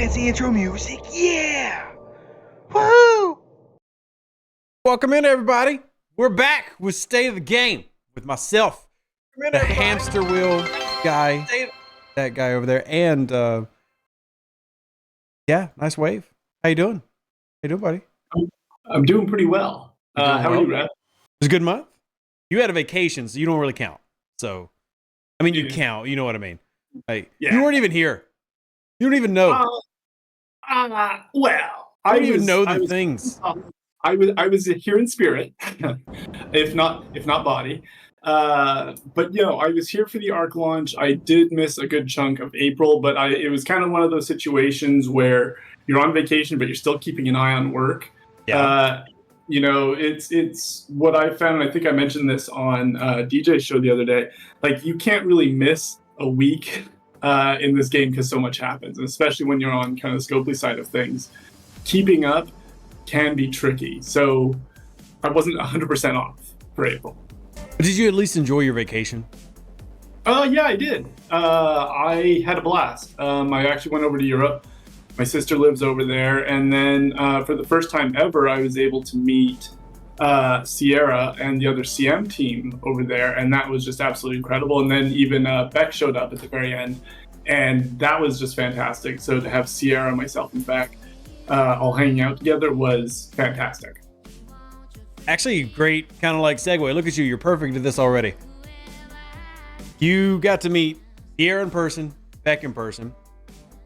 fancy intro music. Yeah! Woohoo! Welcome in, everybody. We're back with State of the Game with myself, the hamster wheel guy, that guy over there, and yeah, nice wave. How you doing? How you doing, buddy? I'm doing pretty well. How are you, Red? It was a good month. You had a vacation, so you don't really count. So, I mean, you count. You know what I mean? Like, you weren't even here. You don't even know. Well, I don't even know the things. I was here in spirit, if not body. But I was here for the ARC launch. I did miss a good chunk of April, but it was kind of one of those situations where you're on vacation, but you're still keeping an eye on work. Yeah. It's what I found. I think I mentioned this on DJ's show the other day. Like, you can't really miss a week in this game because so much happens, and especially when you're on kind of the Scopely side of things. Keeping up can be tricky. So I wasn't 100% off for April. But did you at least enjoy your vacation? Yeah, I did. I had a blast. I actually went over to Europe. My sister lives over there. And then for the first time ever, I was able to meet Sierra and the other CM team over there. And that was just absolutely incredible. And then even Beck showed up at the very end. And that was just fantastic. So to have Sierra, myself, and Beck all hanging out together was fantastic. Actually, great kind of like segue. Look at you. You're perfect at this already. You got to meet Sierra in person, Beck in person.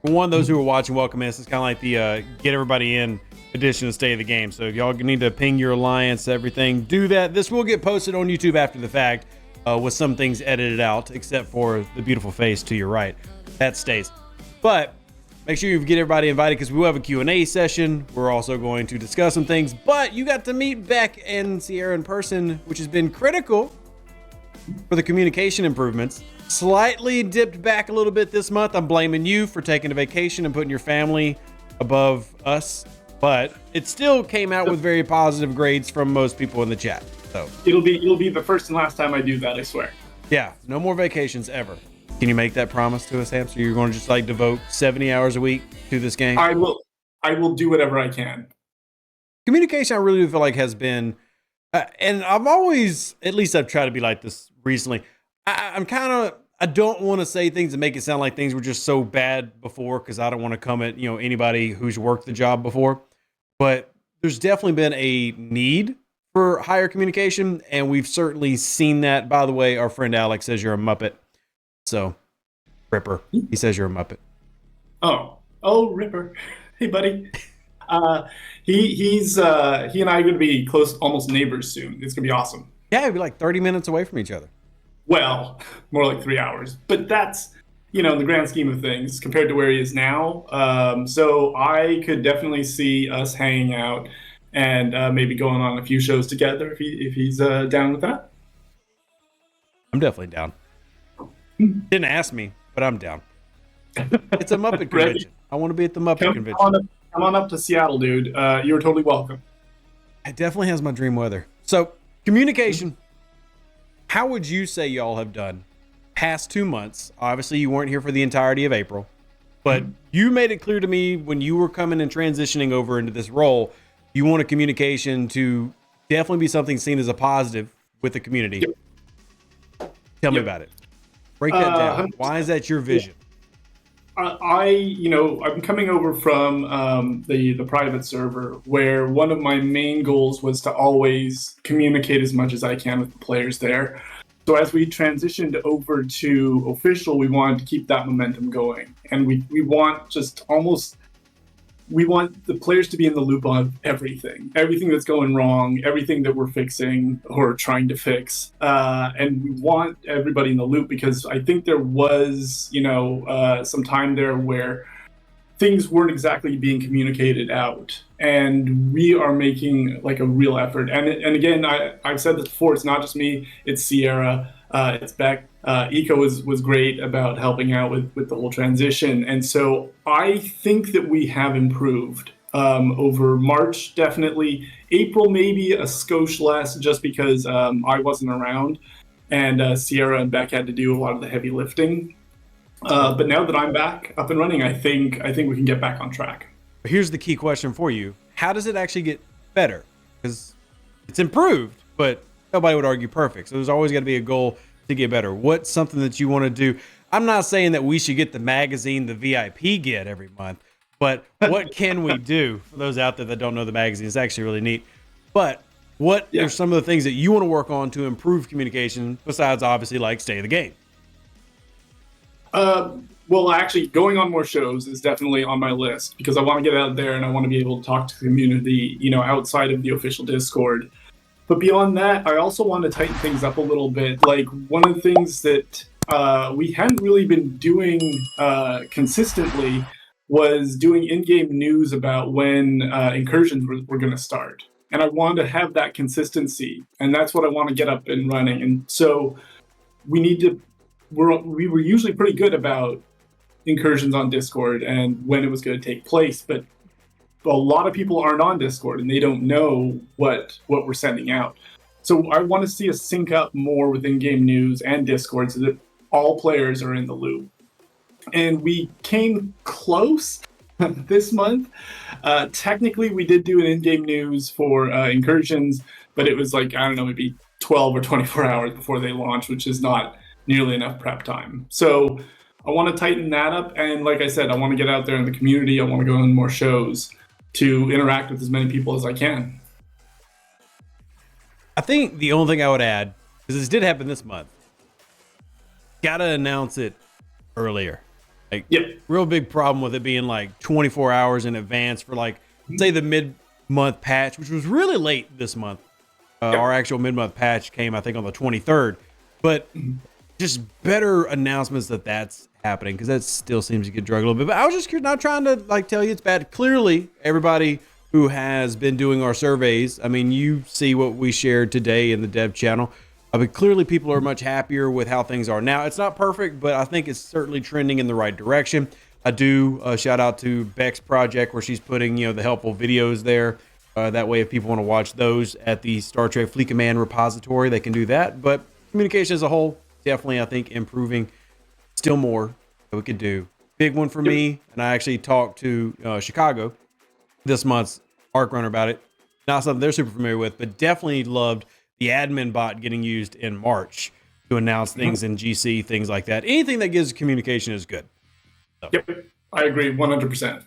For one of those who are watching, welcome in. This is kind of like the get everybody in edition of State of the Game. So if y'all need to ping your alliance, everything, do that. This will get posted on YouTube after the fact with some things edited out, except for the beautiful face to your right. That stays. But make sure you get everybody invited because we will have a Q&A session. We're also going to discuss some things. But you got to meet Beck and Sierra in person, which has been critical for the communication improvements. Slightly dipped back a little bit this month. I'm blaming you for taking a vacation and putting your family above us. But it still came out with very positive grades from most people in the chat. So it'll be the first and last time I do that, I swear. Yeah, no more vacations ever. Can you make that promise to us, Hamster? You're going to just like devote 70 hours a week to this game? I will do whatever I can. Communication, I really feel like has been, and I've always, at least I've tried to be like this recently. I don't want to say things that make it sound like things were just so bad before, because I don't want to come at anybody who's worked the job before. But there's definitely been a need for higher communication, and we've certainly seen that. By the way, our friend Alex says you're a Muppet. So, Ripper. He says you're a Muppet. Oh, Ripper. Hey, buddy. He and I are going to be close, almost neighbors soon. It's going to be awesome. Yeah, it'd be like 30 minutes away from each other. Well, more like 3 hours. But that's, in the grand scheme of things, compared to where he is now. So I could definitely see us hanging out and maybe going on a few shows together if he's down with that. I'm definitely down. Didn't ask me, but I'm down. It's a Muppet convention. I want to be at the Muppet convention. Come on up to Seattle, dude. You're totally welcome. It definitely has my dream weather. So, communication. How would you say y'all have done past 2 months? Obviously, you weren't here for the entirety of April, but you made it clear to me when you were coming and transitioning over into this role, you wanted communication to definitely be something seen as a positive with the community. Yep. Tell me about it. Break that down. 100%. Why is that your vision? I'm coming over from the private server, where one of my main goals was to always communicate as much as I can with the players there. So as we transitioned over to official, we wanted to keep that momentum going, and we want the players to be in the loop of everything that's going wrong, everything that we're fixing or trying to fix. And we want everybody in the loop, because I think there was, some time there where things weren't exactly being communicated out. And we are making like a real effort. And again, I've said this before, it's not just me, it's Sierra, it's Beck. Eco was great about helping out with the whole transition. And so I think that we have improved over March, definitely. April, maybe a skosh less, just because I wasn't around and Sierra and Beck had to do a lot of the heavy lifting. But now that I'm back up and running, I think we can get back on track. Here's the key question for you. How does it actually get better? Because it's improved, but nobody would argue perfect. So there's always got to be a goal to get better. What's something that you want to do? I'm not saying that we should get the magazine the VIP get every month, but what can we do for those out there that don't know the magazine? It's actually really neat. But what are some of the things that you want to work on to improve communication besides obviously like stay the game? Well, actually, going on more shows is definitely on my list because I want to get out there and I want to be able to talk to the community, outside of the official Discord. But beyond that, I also want to tighten things up a little bit. Like, one of the things that we hadn't really been doing consistently was doing in-game news about when incursions were going to start. And I wanted to have that consistency, and that's what I want to get up and running. And so we were usually pretty good about incursions on Discord and when it was going to take place, but a lot of people aren't on Discord and they don't know what we're sending out. So I want to see us sync up more with in-game news and Discord so that all players are in the loop. And we came close this month. Technically, we did do an in-game news for incursions, but it was like, I don't know, maybe 12 or 24 hours before they launched, which is not nearly enough prep time. So I want to tighten that up. And like I said, I want to get out there in the community. I want to go on more shows to interact with as many people as I can. I think the only thing I would add, because this did happen this month, gotta announce it earlier. Like, real big problem with it being like 24 hours in advance for like, say the mid-month patch, which was really late this month. Our actual mid-month patch came, I think, on the 23rd. But just better announcements that's happening, because that still seems to get dragged a little bit. But I was just not trying to like tell you it's bad. Clearly, everybody who has been doing our surveys, I mean, you see what we shared today in the dev channel. I mean, clearly people are much happier with how things are now. It's not perfect, but I think it's certainly trending in the right direction. I do shout out to Beck's project where she's putting, the helpful videos there. That way, if people want to watch those at the Star Trek Fleet Command repository, they can do that. But communication as a whole, definitely, I think, improving. Still more that we could do. Big one for me, and I actually talked to Chicago this month's Arc Runner about it. Not something they're super familiar with, but definitely loved the admin bot getting used in March to announce things in GC, things like that. Anything that gives communication is good. So. Yep, I agree 100%.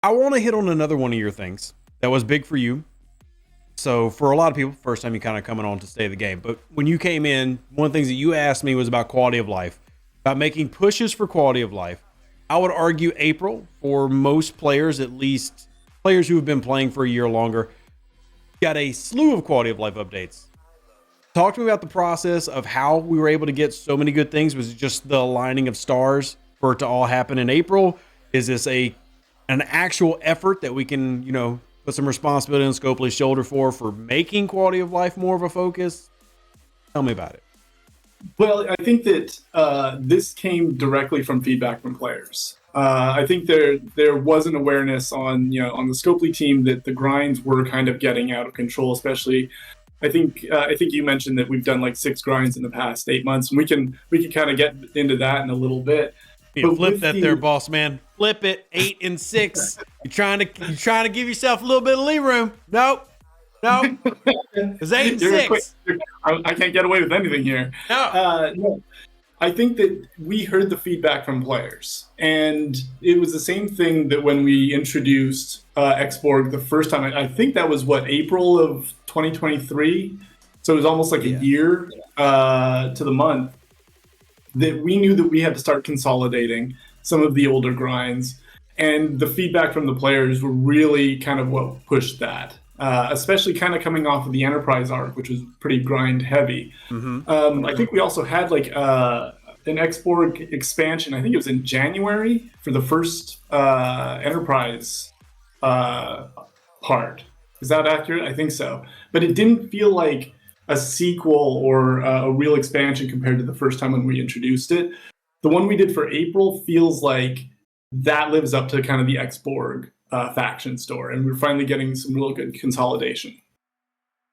I want to hit on another one of your things that was big for you. So for a lot of people, first time you kind of coming on to stay the game. But when you came in, one of the things that you asked me was about quality of life, about making pushes for quality of life. I would argue April, for most players, at least players who have been playing for a year or longer, got a slew of quality of life updates. Talk to me about the process of how we were able to get so many good things. Was it just the aligning of stars for it to all happen in April? Is this an actual effort that we can, put some responsibility on Scopely's shoulder for making quality of life more of a focus? Tell me about it. Well, I think that this came directly from feedback from players. I think there was an awareness on the Scopely team that the grinds were kind of getting out of control. Especially, I think you mentioned that we've done like 6 grinds in the past 8 months, and we can kind of get into that in a little bit. Yeah, flip that there, boss man. Flip it. 8 and 6. You're trying to give yourself a little bit of lee room. Nope. It's 8 and 6. I can't get away with anything here. No. I think that we heard the feedback from players, and it was the same thing that when we introduced Xborg the first time. I think that was April of 2023. So it was almost like a year to the month that we knew that we had to start consolidating some of the older grinds, and the feedback from the players were really kind of what pushed that. Especially kind of coming off of the Enterprise arc, which was pretty grind heavy. I think we also had like an Xborg expansion. I think it was in January for the first Enterprise part. Is that accurate? I think so. But it didn't feel like a sequel or a real expansion compared to the first time when we introduced it. The one we did for April feels like that lives up to kind of the Xborg faction store, and we're finally getting some real good consolidation.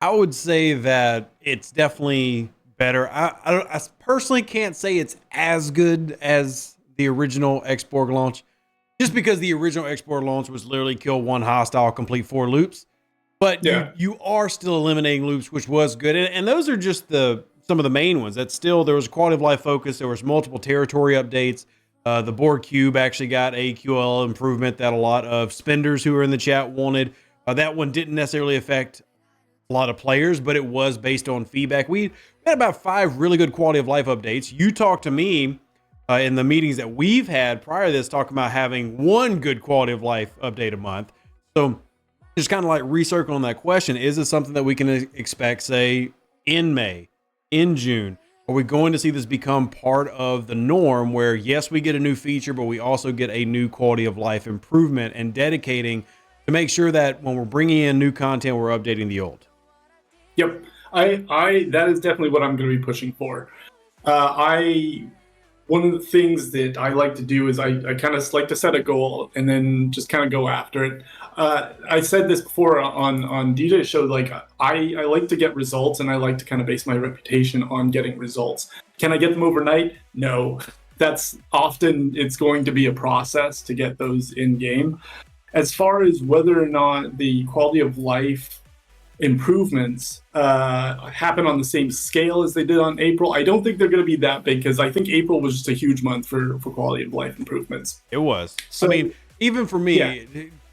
I would say that it's definitely better. I personally can't say it's as good as the original Xborg launch, just because the original Xborg launch was literally kill one hostile, complete 4 loops. But you are still eliminating loops, which was good. And those are just some of the main ones. That's still, there was a quality of life focus. There was multiple territory updates. The board cube actually got a QL improvement that a lot of spenders who were in the chat wanted. That one didn't necessarily affect a lot of players, but it was based on feedback. We had about 5 really good quality of life updates. You talked to me in the meetings that we've had prior to this, talking about having 1 good quality of life update a month. So just kind of like recircling that question, is it something that we can expect, say, in May, in June? Are we going to see this become part of the norm where, yes, we get a new feature, but we also get a new quality of life improvement, and dedicating to make sure that when we're bringing in new content, we're updating the old? Yep. That is definitely what I'm going to be pushing for. One of the things that I like to do is I kind of like to set a goal and then just kind of go after it. I said this before on DJ's show, like I like to get results, and I like to kind of base my reputation on getting results. Can I get them overnight? No. That's often, it's going to be a process to get those in game. As far as whether or not the quality of life improvements happen on the same scale as they did on April, I don't think they're going to be that big, because I think April was just a huge month for quality of life improvements. It was. So, I mean, even for me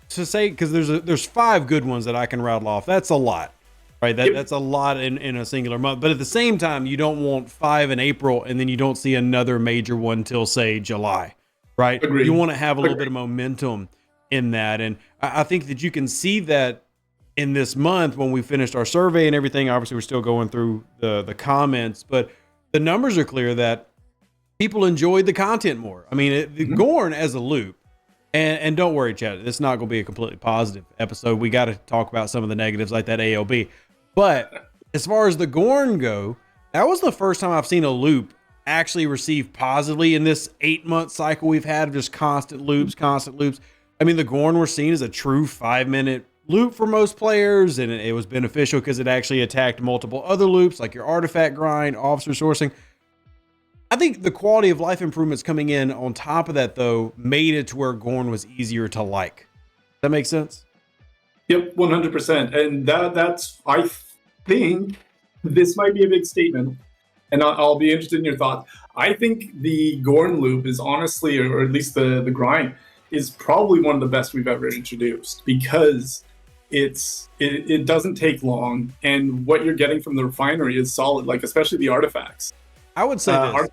to say, because there's 5 good ones that I can rattle off. That's a lot, right? That's a lot in a singular month. But at the same time, you don't want 5 in April and then you don't see another major one till, say, July, right? Agreed. You want to have a little bit of momentum in that. And I think that you can see that in this month when we finished our survey and everything. Obviously, we're still going through the comments, but the numbers are clear that people enjoyed the content more. I mean, Gorn as a loop, and don't worry, Chad, it's not going to be a completely positive episode. We got to talk about some of the negatives like that ALB. But as far as the Gorn go, that was the first time I've seen a loop actually receive positively in this 8-month cycle we've had of just constant loops. I mean, the Gorn we're seeing is a true 5-minute loop for most players, and it was beneficial because it actually attacked multiple other loops like your artifact grind, officer sourcing. I think the quality of life improvements coming in on top of that, though, made it to where Gorn was easier to like. Does that make sense? Yep, 100%. And that's, I think this might be a big statement, and I'll be interested in your thoughts. I think the Gorn loop is honestly, or at least the grind, is probably one of the best we've ever introduced, because it doesn't take long, and what you're getting from the refinery is solid, like especially the artifacts. I would say this.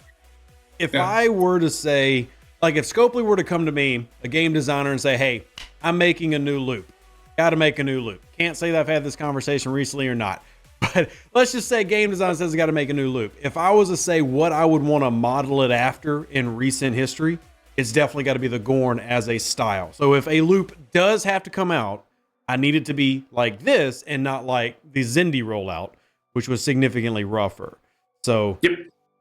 If I were to say, like if Scopely were to come to me, a game designer, and say, hey, I'm making a new loop. Got to make a new loop. Can't say that I've had this conversation recently or not. But let's just say game design says I got to make a new loop. If I was to say what I would want to model it after in recent history, it's definitely got to be the Gorn as a style. So if a loop does have to come out, I need it to be like this and not like the Zindi rollout, which was significantly rougher. So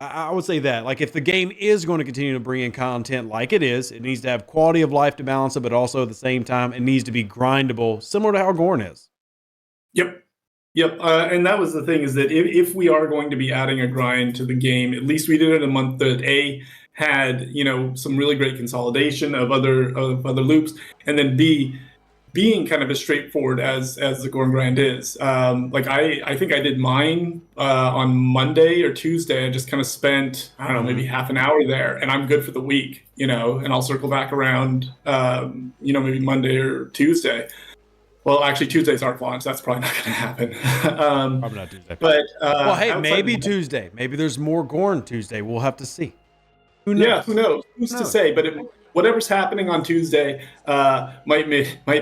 I would say that, like, if the game is going to continue to bring in content like it is, it needs to have quality of life to balance it, but also at the same time, it needs to be grindable, similar to how Gorn is. Yep. And that was the thing, is that if we are going to be adding a grind to the game, at least we did it in a month that had, some really great consolidation of other loops, and then B, being kind of as straightforward as the Gorn grind is. Like I think I did mine on Monday or Tuesday. I just kind of spent, I don't know, maybe half an hour there, and I'm good for the week, and I'll circle back around, maybe Monday or Tuesday. Well, actually, Tuesday's Arc launch. That's probably not going to happen. Probably not Tuesday. But well, hey, maybe Tuesday. Maybe there's more Gorn Tuesday. We'll have to see. Who knows? Yeah, who knows? Who's to say? But whatever's happening on Tuesday might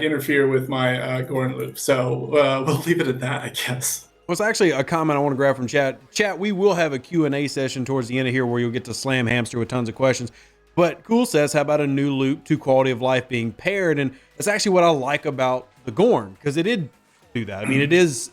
interfere with my Gorn loop. So we'll leave it at that, I guess. Well, it's actually a comment I want to grab from chat. Chat, we will have a Q&A session towards the end of here where you'll get to slam Hamster with tons of questions. But Cool says, how about a new loop to quality of life being paired? And that's actually what I like about the Gorn, because it did do that. I mean, it is,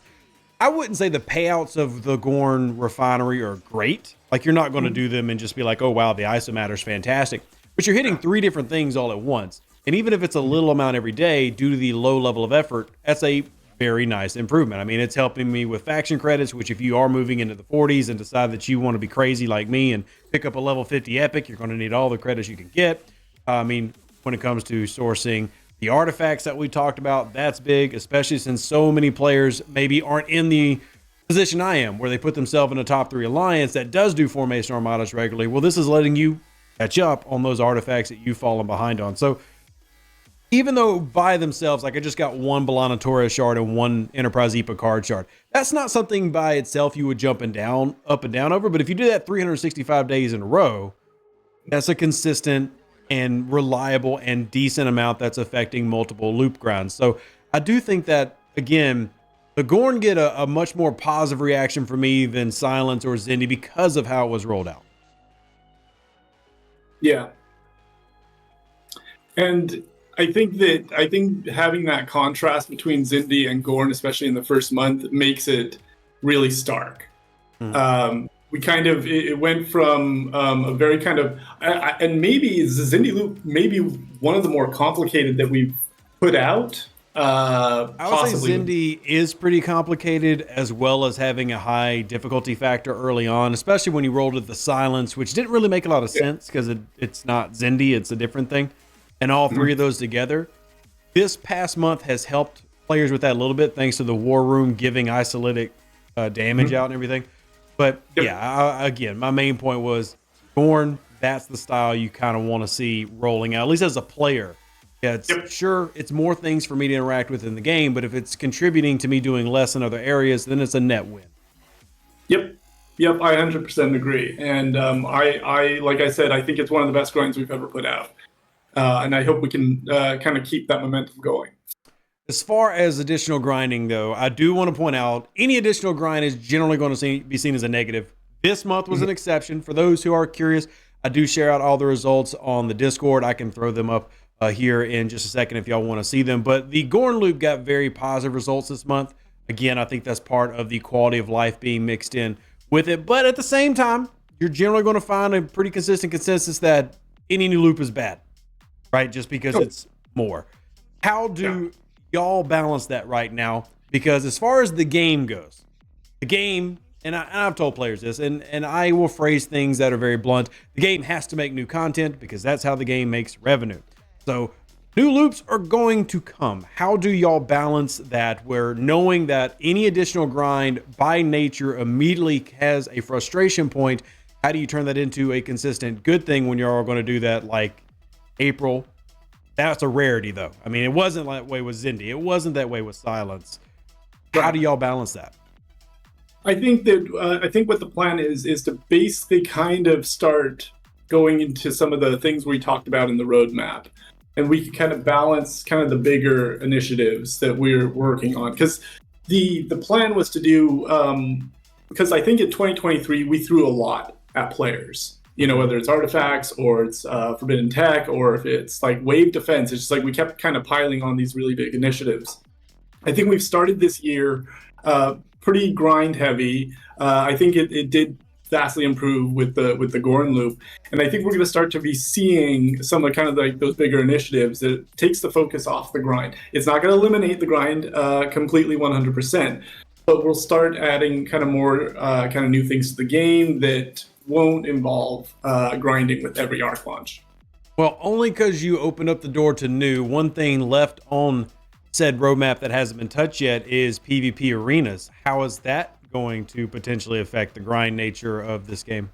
I wouldn't say the payouts of the Gorn refinery are great. Like, you're not going to do them and just be like, oh, wow, the isomatter is fantastic. But you're hitting 3 different things all at once. And even if it's a little amount every day, due to the low level of effort, that's a very nice improvement. I mean, it's helping me with faction credits, which if you are moving into the 40s and decide that you want to be crazy like me and pick up a level 50 epic, you're going to need all the credits you can get. I mean, when it comes to sourcing the artifacts that we talked about, that's big, especially since so many players maybe aren't in the position I am, where they put themselves in a top 3 alliance that does do formation armadas regularly. Well, this is letting you catch up on those artifacts that you've fallen behind on. So even though by themselves, like I just got 1 Balana Torres shard and 1 Enterprise EPA card shard, that's not something by itself you would jump up and down over. But if you do that 365 days in a row, that's a consistent and reliable and decent amount that's affecting multiple loop grinds. So I do think that, again, the Gorn get a much more positive reaction from me than Silence or Zindi because of how it was rolled out. Yeah. And I think having that contrast between Zindi and Gorn, especially in the first month, makes it really stark. We kind of, it went from a very kind of, and maybe the Zindi loop, maybe one of the more complicated that we've put out. I would say Zindi is pretty complicated, as well as having a high difficulty factor early on, especially when you rolled with the Silence, which didn't really make a lot of sense because it's not Zindi, it's a different thing. And all 3 of those together, this past month has helped players with that a little bit, thanks to the War Room giving isolitic damage out and everything. But again, my main point was Gorn, that's the style you kind of want to see rolling out, at least as a player. Yeah, sure, it's more things for me to interact with in the game, but if it's contributing to me doing less in other areas, then it's a net win. Yep, I 100% agree. And I like I said, I think it's one of the best grinds we've ever put out. And I hope we can kind of keep that momentum going. As far as additional grinding, though, I do want to point out any additional grind is generally going to be seen as a negative. This month was an exception. For those who are curious, I do share out all the results on the Discord. I can throw them up here in just a second if y'all want to see them. But the Gorn loop got very positive results this month. Again, I think that's part of the quality of life being mixed in with it. But at the same time, you're generally going to find a pretty consistent consensus that any new loop is bad, right? Just because it's more. How do y'all balance that right now? Because as far as the game goes, the game, and I've told players this, and I will phrase things that are very blunt, the game has to make new content because that's how the game makes revenue. So new loops are going to come. How do y'all balance that, where knowing that any additional grind by nature immediately has a frustration point? How do you turn that into a consistent good thing when you're all going to do that like April? That's a rarity, though. I mean, it wasn't that way with Zindi. It wasn't that way with Silence. How do y'all balance that? I think what the plan is to basically kind of start going into some of the things we talked about in the roadmap, and we can kind of balance kind of the bigger initiatives that we're working on. Because the plan was to do, because I think in 2023 we threw a lot at players. You know, whether it's artifacts or it's forbidden tech or if it's like wave defense, it's just like we kept kind of piling on these really big initiatives. I think we've started this year pretty grind heavy. I think it did vastly improve with the Gorn loop, and I think we're going to start to be seeing some of kind of like those bigger initiatives that takes the focus off the grind. It's not going to eliminate the grind completely 100%, but we'll start adding kind of more kind of new things to the game that won't involve grinding with every arc launch. Well, only because you opened up the door to new. One thing left on said roadmap that hasn't been touched yet is PvP arenas. How is that going to potentially affect the grind nature of this game?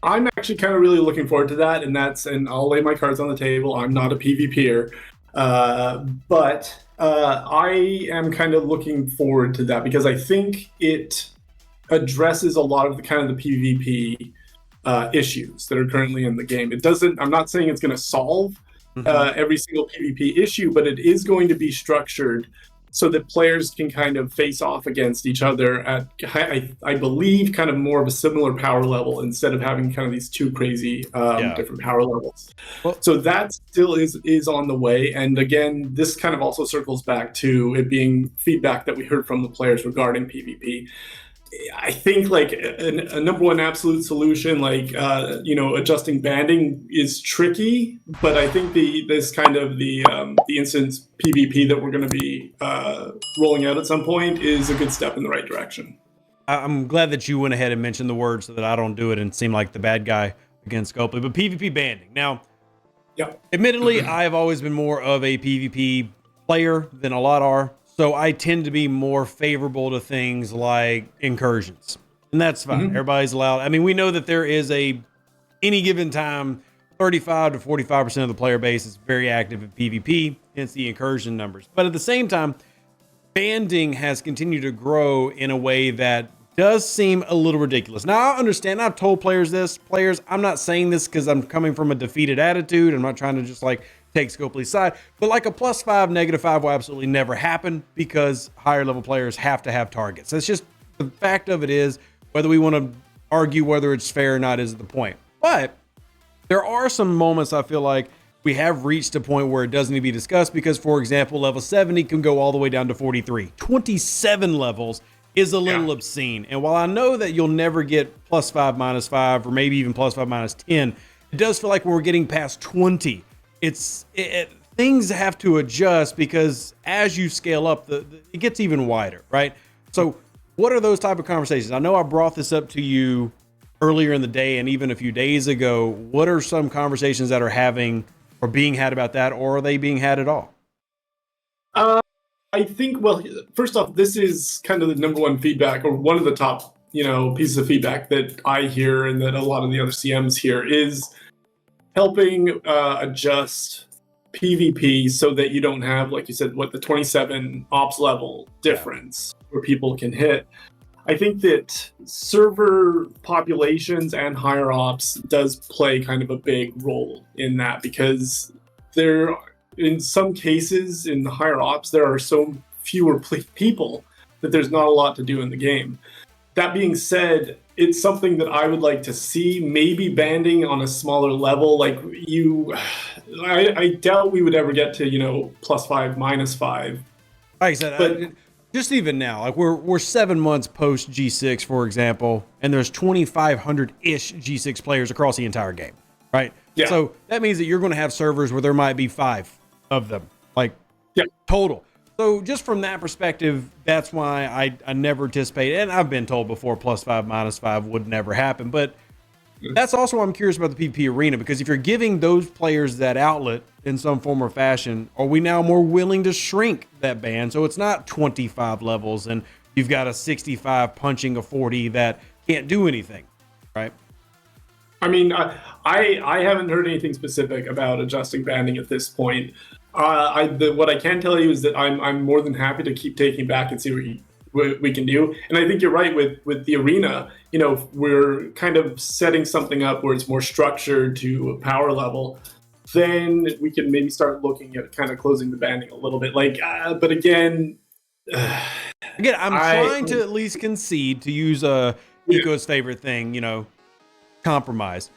I'm actually kind of really looking forward to that, and I'll lay my cards on the table. I'm not a PvPer, but I am kind of looking forward to that because I think it addresses a lot of the kind of the PvP issues that are currently in the game. It doesn't. I'm not saying it's going to solve every single PvP issue, but it is going to be structured so that players can kind of face off against each other at, I believe, kind of more of a similar power level instead of having kind of these two crazy different power levels. Well, so that still is on the way. And again, this kind of also circles back to it being feedback that we heard from the players regarding PvP. I think like a number one absolute solution, like adjusting banding is tricky, but I think this kind of the instance PvP that we're going to be rolling out at some point is a good step in the right direction. I'm glad that you went ahead and mentioned the word so that I don't do it and seem like the bad guy against Scopely. But PvP banding. Now, admittedly, I've always been more of a PvP player than a lot are. So I tend to be more favorable to things like incursions. And that's fine. Everybody's allowed. I mean, we know that there is any given time, 35 to 45% of the player base is very active in PvP, hence the incursion numbers. But at the same time, banding has continued to grow in a way that does seem a little ridiculous. Now, I understand. I've told players this. Players, I'm not saying this because I'm coming from a defeated attitude. I'm not trying to just like take Scopely's side. But like a +5, -5 will absolutely never happen because higher level players have to have targets. That's just the fact of it is, whether we want to argue whether it's fair or not is the point. But there are some moments I feel like we have reached a point where it does need to be discussed because, for example, level 70 can go all the way down to 43. 27 levels is a little obscene. And while I know that you'll never get +5, -5, or maybe even +5, -10, it does feel like when we're getting past 20, things have to adjust because as you scale up, it gets even wider, right? So what are those type of conversations? I know I brought this up to you earlier in the day and even a few days ago. What are some conversations that are having or being had about that, or are they being had at all? I think, well, first off, this is kind of the number one feedback, or one of the top, pieces of feedback that I hear and that a lot of the other CMs hear is helping adjust PvP so that you don't have, like you said, the 27 ops level difference where people can hit. I think that server populations and higher ops does play kind of a big role in that because in some cases in the higher ops, there are so fewer people that there's not a lot to do in the game. That being said, it's something that I would like to see, maybe banding on a smaller level. Like I doubt we would ever get to, +5, -5. Like I said, but just even now, like we're 7 months post G6, for example, and there's 2,500-ish G6 players across the entire game, right? Yeah. So that means that you're going to have servers where there might be 5 of them, total. So just from that perspective, that's why I never anticipate, and I've been told before +5, -5 would never happen. But that's also why I'm curious about the PvP arena, because if you're giving those players that outlet in some form or fashion, are we now more willing to shrink that band so it's not 25 levels and you've got a 65 punching a 40 that can't do anything, right? I mean, I haven't heard anything specific about adjusting banding at this point. What I can tell you is that I'm more than happy to keep taking back and see what we can do. And I think you're right with the arena. We're kind of setting something up where it's more structured to a power level. Then we can maybe start looking at kind of closing the banding a little bit. But again, I'm trying to at least concede, to use Nico's favorite thing, compromise.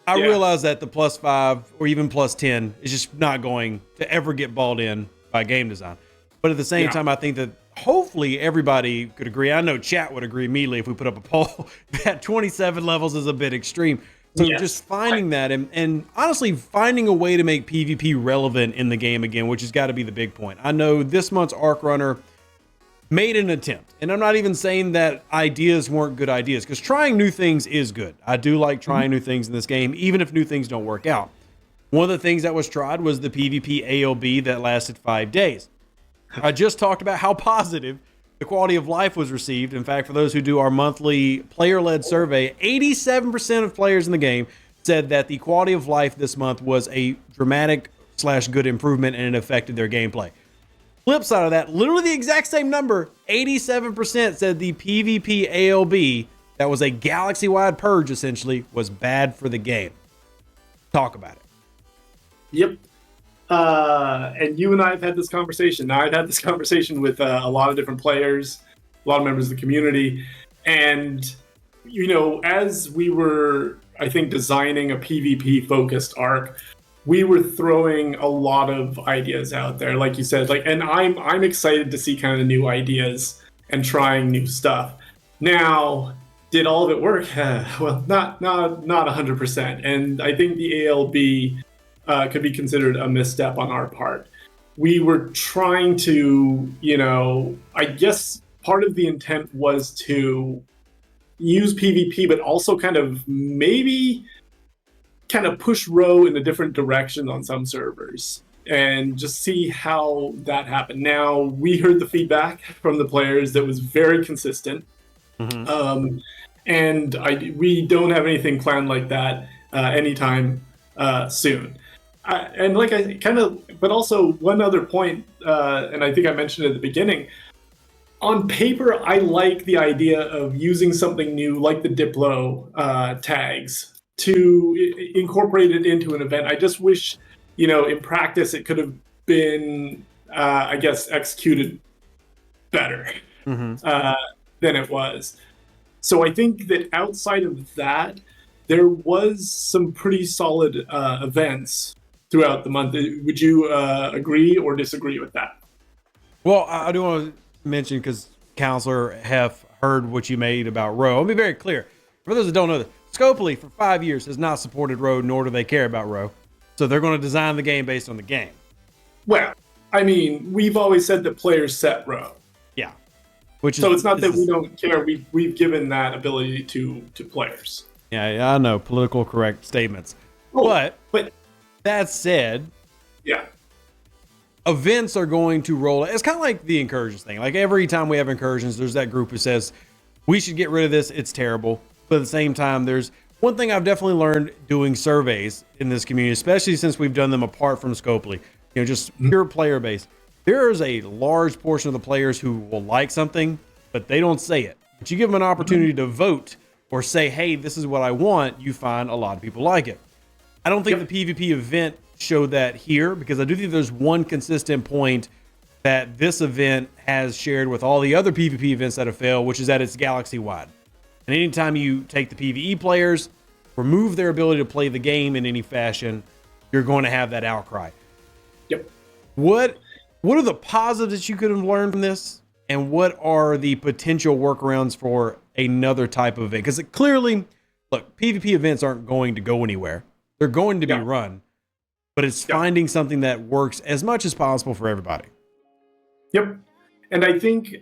I realize that the +5 or even +10 is just not going to ever get balled in by game design. But at the same time, I think that hopefully everybody could agree. I know chat would agree immediately if we put up a poll that 27 levels is a bit extreme. So just finding that and honestly finding a way to make PvP relevant in the game again, which has got to be the big point. I know this month's Arc Runner made an attempt, and I'm not even saying that ideas weren't good ideas, because trying new things is good. I do like trying new things in this game, even if new things don't work out. One of the things that was tried was the PVP ALB that lasted 5 days. I just talked about how positive the quality of life was received. In fact, for those who do our monthly player-led survey, 87% of players in the game said that the quality of life this month was a dramatic/good improvement and it affected their gameplay. Flip side of that, literally the exact same number, 87% said the PVP ALB, that was a galaxy-wide purge essentially, was bad for the game. Talk about it. Yep. And you and I have had this conversation. Now, I've had this conversation with a lot of different players, a lot of members of the community. And, as we were, I think, designing a PvP-focused arc, we were throwing a lot of ideas out there, like you said, and I'm excited to see kind of new ideas and trying new stuff. Now, did all of it work? Well, not 100%. And I think the ALB could be considered a misstep on our part. We were trying to, I guess part of the intent was to use PvP, but also kind of push row in a different direction on some servers and just see how that happened. Now, we heard the feedback from the players that was very consistent. Mm-hmm. And we don't have anything planned like that anytime soon. But also one other point, and I think I mentioned it at the beginning. On paper, I like the idea of using something new like the Diplo tags to incorporate it into an event. I just wish, in practice, it could have been, executed better than it was. So I think that outside of that, there was some pretty solid events throughout the month. Would you agree or disagree with that? Well, I do want to mention, because Counselor have heard what you made about Row. I'll be very clear. For those that don't know, Scopely for 5 years has not supported Row, nor do they care about Row. So they're going to design the game based on the game. Well, I mean, we've always said that players set Row. Yeah. So it's not that we don't care. We've given that ability to players. Yeah, I know, political correct statements. But that said, yeah, events are going to roll. It's kind of like the incursions thing. Like every time we have incursions, there's that group who says we should get rid of this. It's terrible. But at the same time, there's one thing I've definitely learned doing surveys in this community, especially since we've done them apart from Scopely, just pure player base. There is a large portion of the players who will like something, but they don't say it. But you give them an opportunity to vote or say, hey, this is what I want, you find a lot of people like it. I don't think the PvP event showed that here, because I do think there's one consistent point that this event has shared with all the other PvP events that have failed, which is that it's galaxy-wide. And anytime you take the PvE players, remove their ability to play the game in any fashion, you're going to have that outcry. Yep. What are the positives that you could have learned from this? And what are the potential workarounds for another type of event? Because clearly, look, PvP events aren't going to go anywhere. They're going to be run. But it's finding something that works as much as possible for everybody. Yep. And I think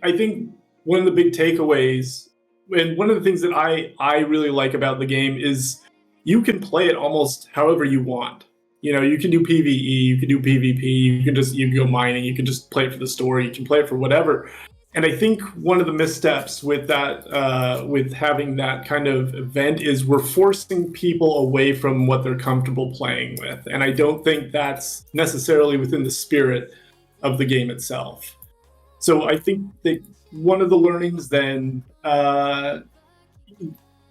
one of the big takeaways, and one of the things that I really like about the game, is you can play it almost however you want. You can do PvE, you can do PvP, you can go mining, you can just play it for the story, you can play it for whatever. And I think one of the missteps with that, with having that kind of event, is we're forcing people away from what they're comfortable playing with. And I don't think that's necessarily within the spirit of the game itself. So I think that one of the learnings then,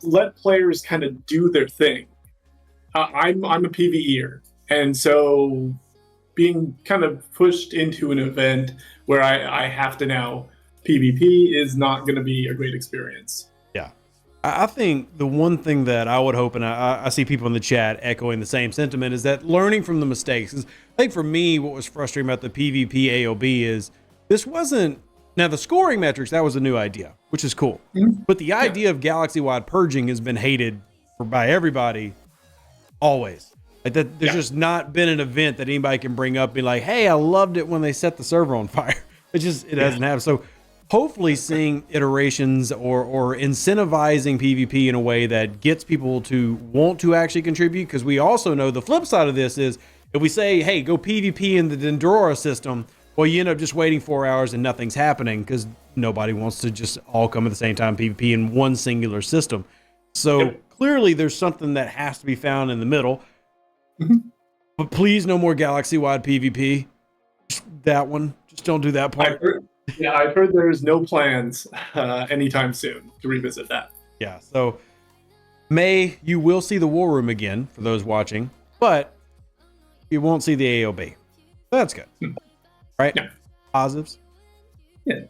let players kind of do their thing. I'm a PvEer, and so being kind of pushed into an event where I have to now PvP is not going to be a great experience. Yeah. I think the one thing that I would hope, and I see people in the chat echoing the same sentiment, is that learning from the mistakes. I think for me, what was frustrating about the PVP ALB is this wasn't, now the scoring metrics, that was a new idea, which is cool. Mm-hmm. But the idea of galaxy-wide purging has been hated by everybody always. Like that, there's just not been an event that anybody can bring up and be like, hey, I loved it when they set the server on fire. It doesn't happen. So hopefully seeing iterations or incentivizing PvP in a way that gets people to want to actually contribute, because we also know the flip side of this is if we say, hey, go PvP in the Dendrora system, well, you end up just waiting 4 hours and nothing's happening because nobody wants to just all come at the same time PvP in one singular system. So clearly there's something that has to be found in the middle. But please, no more galaxy-wide PvP. Just that one. Just don't do that part. I've heard there's no plans anytime soon to revisit that. Yeah, so May, you will see the War Room again for those watching, but you won't see the AOB. So that's good. Right? Yeah. Positives? Yeah.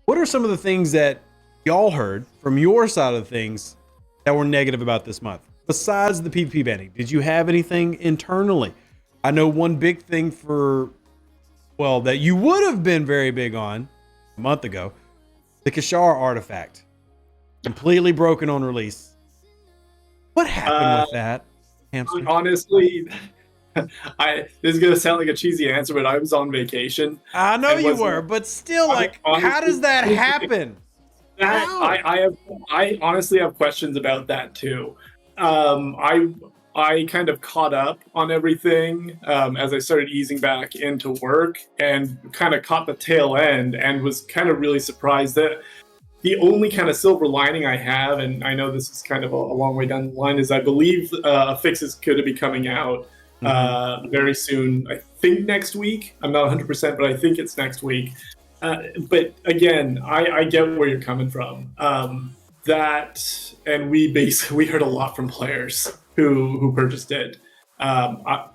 What are some of the things that y'all heard from your side of things that were negative about this month? Besides the PvP banning, did you have anything internally? I know one big thing that you would have been very big on a month ago, the Kashar artifact. completely broken on release. What happened with that, Hamster? Honestly, this is gonna sound like a cheesy answer, but I was on vacation. I know you were, but still, like, how does that happen? I honestly have questions about that too. I kind of caught up on everything as I started easing back into work, and kind of caught the tail end, and was kind of really surprised that the only kind of silver lining I have, and I know this is kind of a long way down the line, is I believe a fix is going to be coming out very soon. I think next week. I'm not 100%, but I think it's next week. But again, I get where you're coming from. And we heard a lot from players who purchased it. I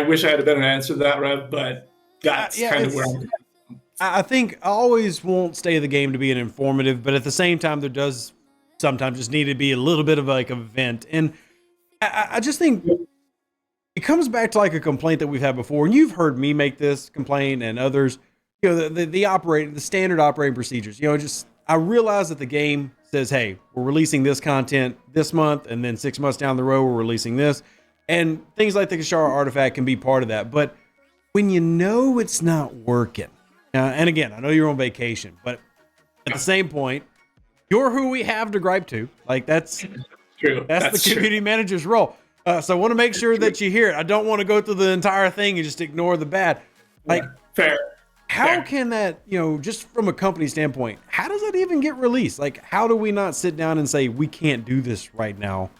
wish I had a better answer to that, Rev, but that's kind of where I'm at. I think I always want Stay of the Game to be an informative, but at the same time, there does sometimes just need to be a little bit of like a vent. And I just think it comes back to like a complaint that we've had before. And you've heard me make this complaint and others, the standard operating procedures, I realize that the game says, hey, we're releasing this content this month, and then 6 months down the road, we're releasing this. And things like the Kashara artifact can be part of that. But when you know it's not working, and again, I know you're on vacation, but at the same point, you're who we have to gripe to. Like, that's true. That's the community manager's role. So I want to make sure that you hear it. I don't want to go through the entire thing and just ignore the bad. Like, fair. How can that, just from a company standpoint, how does that even get released? Like, how do we not sit down and say, we can't do this right now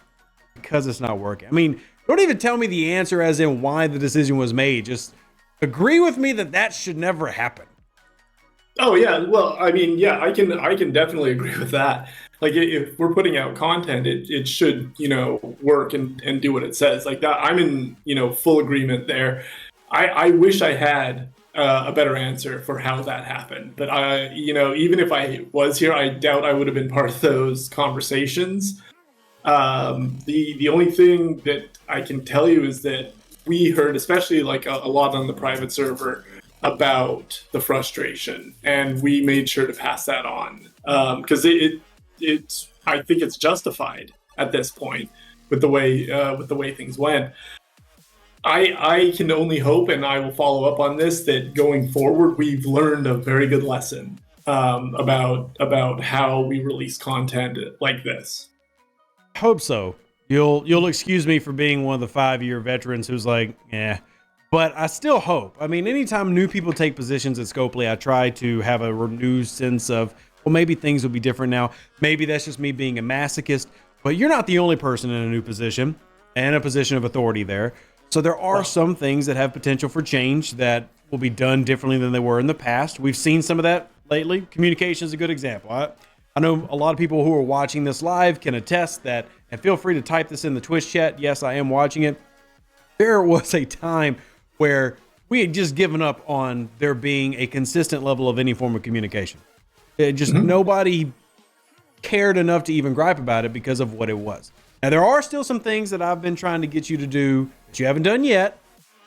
because it's not working? I mean, don't even tell me the answer as in why the decision was made. Just agree with me that should never happen. Oh yeah, well, I mean, yeah, I can definitely agree with that. Like, if we're putting out content, it should, work and do what it says. Like that, I'm in, full agreement there. I wish I had a better answer for how that happened, but even if I was here, I doubt I would have been part of those conversations. The only thing that I can tell you is that we heard, especially like a lot on the private server, about the frustration, and we made sure to pass that on because I think it's justified at this point with the way things went. I can only hope, and I will follow up on this, that going forward we've learned a very good lesson about how we release content like this. Hope so. You'll excuse me for being one of the 5-year veterans who's like, but I still hope. I mean, anytime new people take positions at Scopely, I try to have a renewed sense of, well, maybe things will be different now. Maybe that's just me being a masochist, but you're not the only person in a new position and a position of authority there. So there are some things that have potential for change that will be done differently than they were in the past. We've seen some of that lately. Communication is a good example. I know a lot of people who are watching this live can attest that, and feel free to type this in the Twitch chat. Yes, I am watching it. There was a time where we had just given up on there being a consistent level of any form of communication. Nobody cared enough to even gripe about it because of what it was. Now, there are still some things that I've been trying to get you to do that you haven't done yet.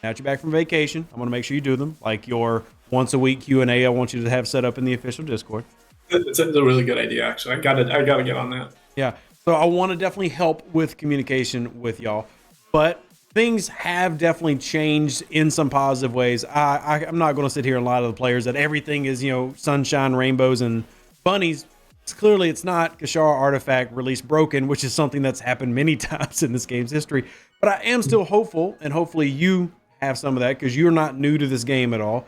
Now that you're back from vacation, I'm going to make sure you do them, like your once a week Q&A I want you to have set up in the official Discord. It's a really good idea, actually. I gotta get on that. Yeah. So I want to definitely help with communication with y'all, but things have definitely changed in some positive ways. I'm not going to sit here and lie to the players that everything is, sunshine, rainbows, and bunnies. Clearly, it's not. Kashara artifact release broken, which is something that's happened many times in this game's history. But I am still hopeful, and hopefully you have some of that because you're not new to this game at all,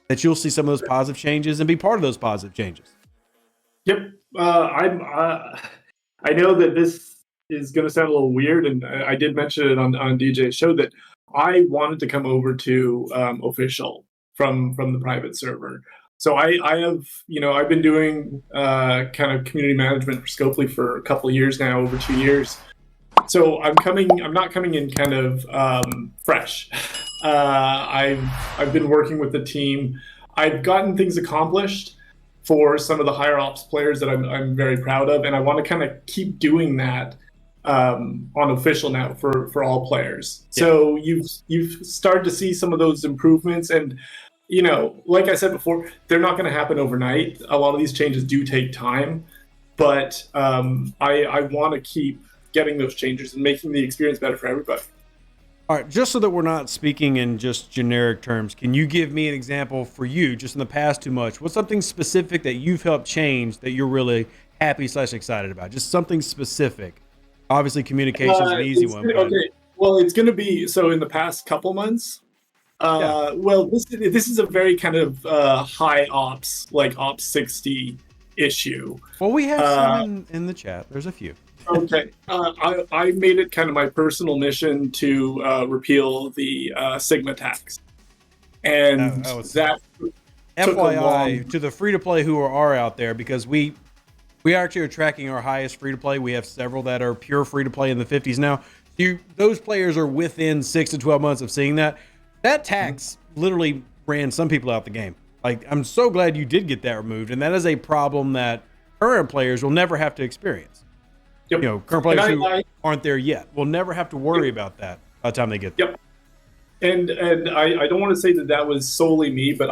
that you'll see some of those positive changes and be part of those positive changes. Yep. I know that this is going to sound a little weird, and I did mention it on DJ's show that I wanted to come over to official from the private server. So I have, I've been doing kind of community management for Scopely for a couple of years now, over 2 years. So I'm not coming in kind of fresh. I've been working with the team. I've gotten things accomplished for some of the higher ops players that I'm very proud of, and I want to kind of keep doing that on official now for all players. Yeah. So you've started to see some of those improvements, and like I said before, they're not going to happen overnight. A lot of these changes do take time, but I want to keep getting those changes and making the experience better for everybody. All right, just so that we're not speaking in just generic terms, can you give me an example for you, just in the past 2 months? What's something specific that you've helped change that you're really happy/excited about? Just something specific. Obviously, communication is an easy one. But... Okay, well, it's going to be, so in the past couple months, well, this is a very kind of high ops, like ops 60 issue. Well, we have some in the chat. There's a few. Okay. I made it kind of my personal mission to repeal the Sigma tax. And that FYI to the free-to-play who are out there, because we actually are tracking our highest free-to-play. We have several that are pure free-to-play in the 50s now. Those players are within 6 to 12 months of seeing that. That tax literally ran some people out the game. Like, I'm so glad you did get that removed, and that is a problem that current players will never have to experience. Yep. You know, current players who aren't there yet will never have to worry about that by the time they get there. Yep. And I don't want to say that was solely me, but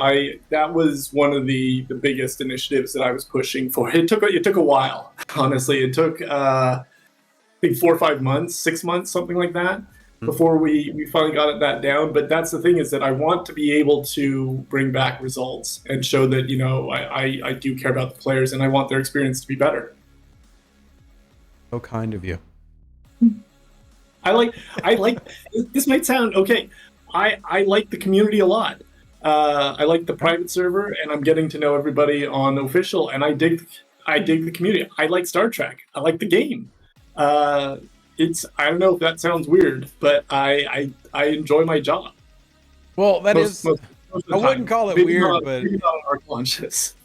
that was one of the biggest initiatives that I was pushing for. It took a while, honestly. It took I think 4 or 5 months, 6 months, something like that, before we finally got that down. But that's the thing, is that I want to be able to bring back results and show that, you know, I do care about the players and I want their experience to be better. So kind of you. I like this might sound okay. I like the community a lot. I like the private server, and I'm getting to know everybody on official, and I dig the community. I like Star Trek. I like the game. I don't know if that sounds weird, but I enjoy my job. Well, most I wouldn't call it weird, but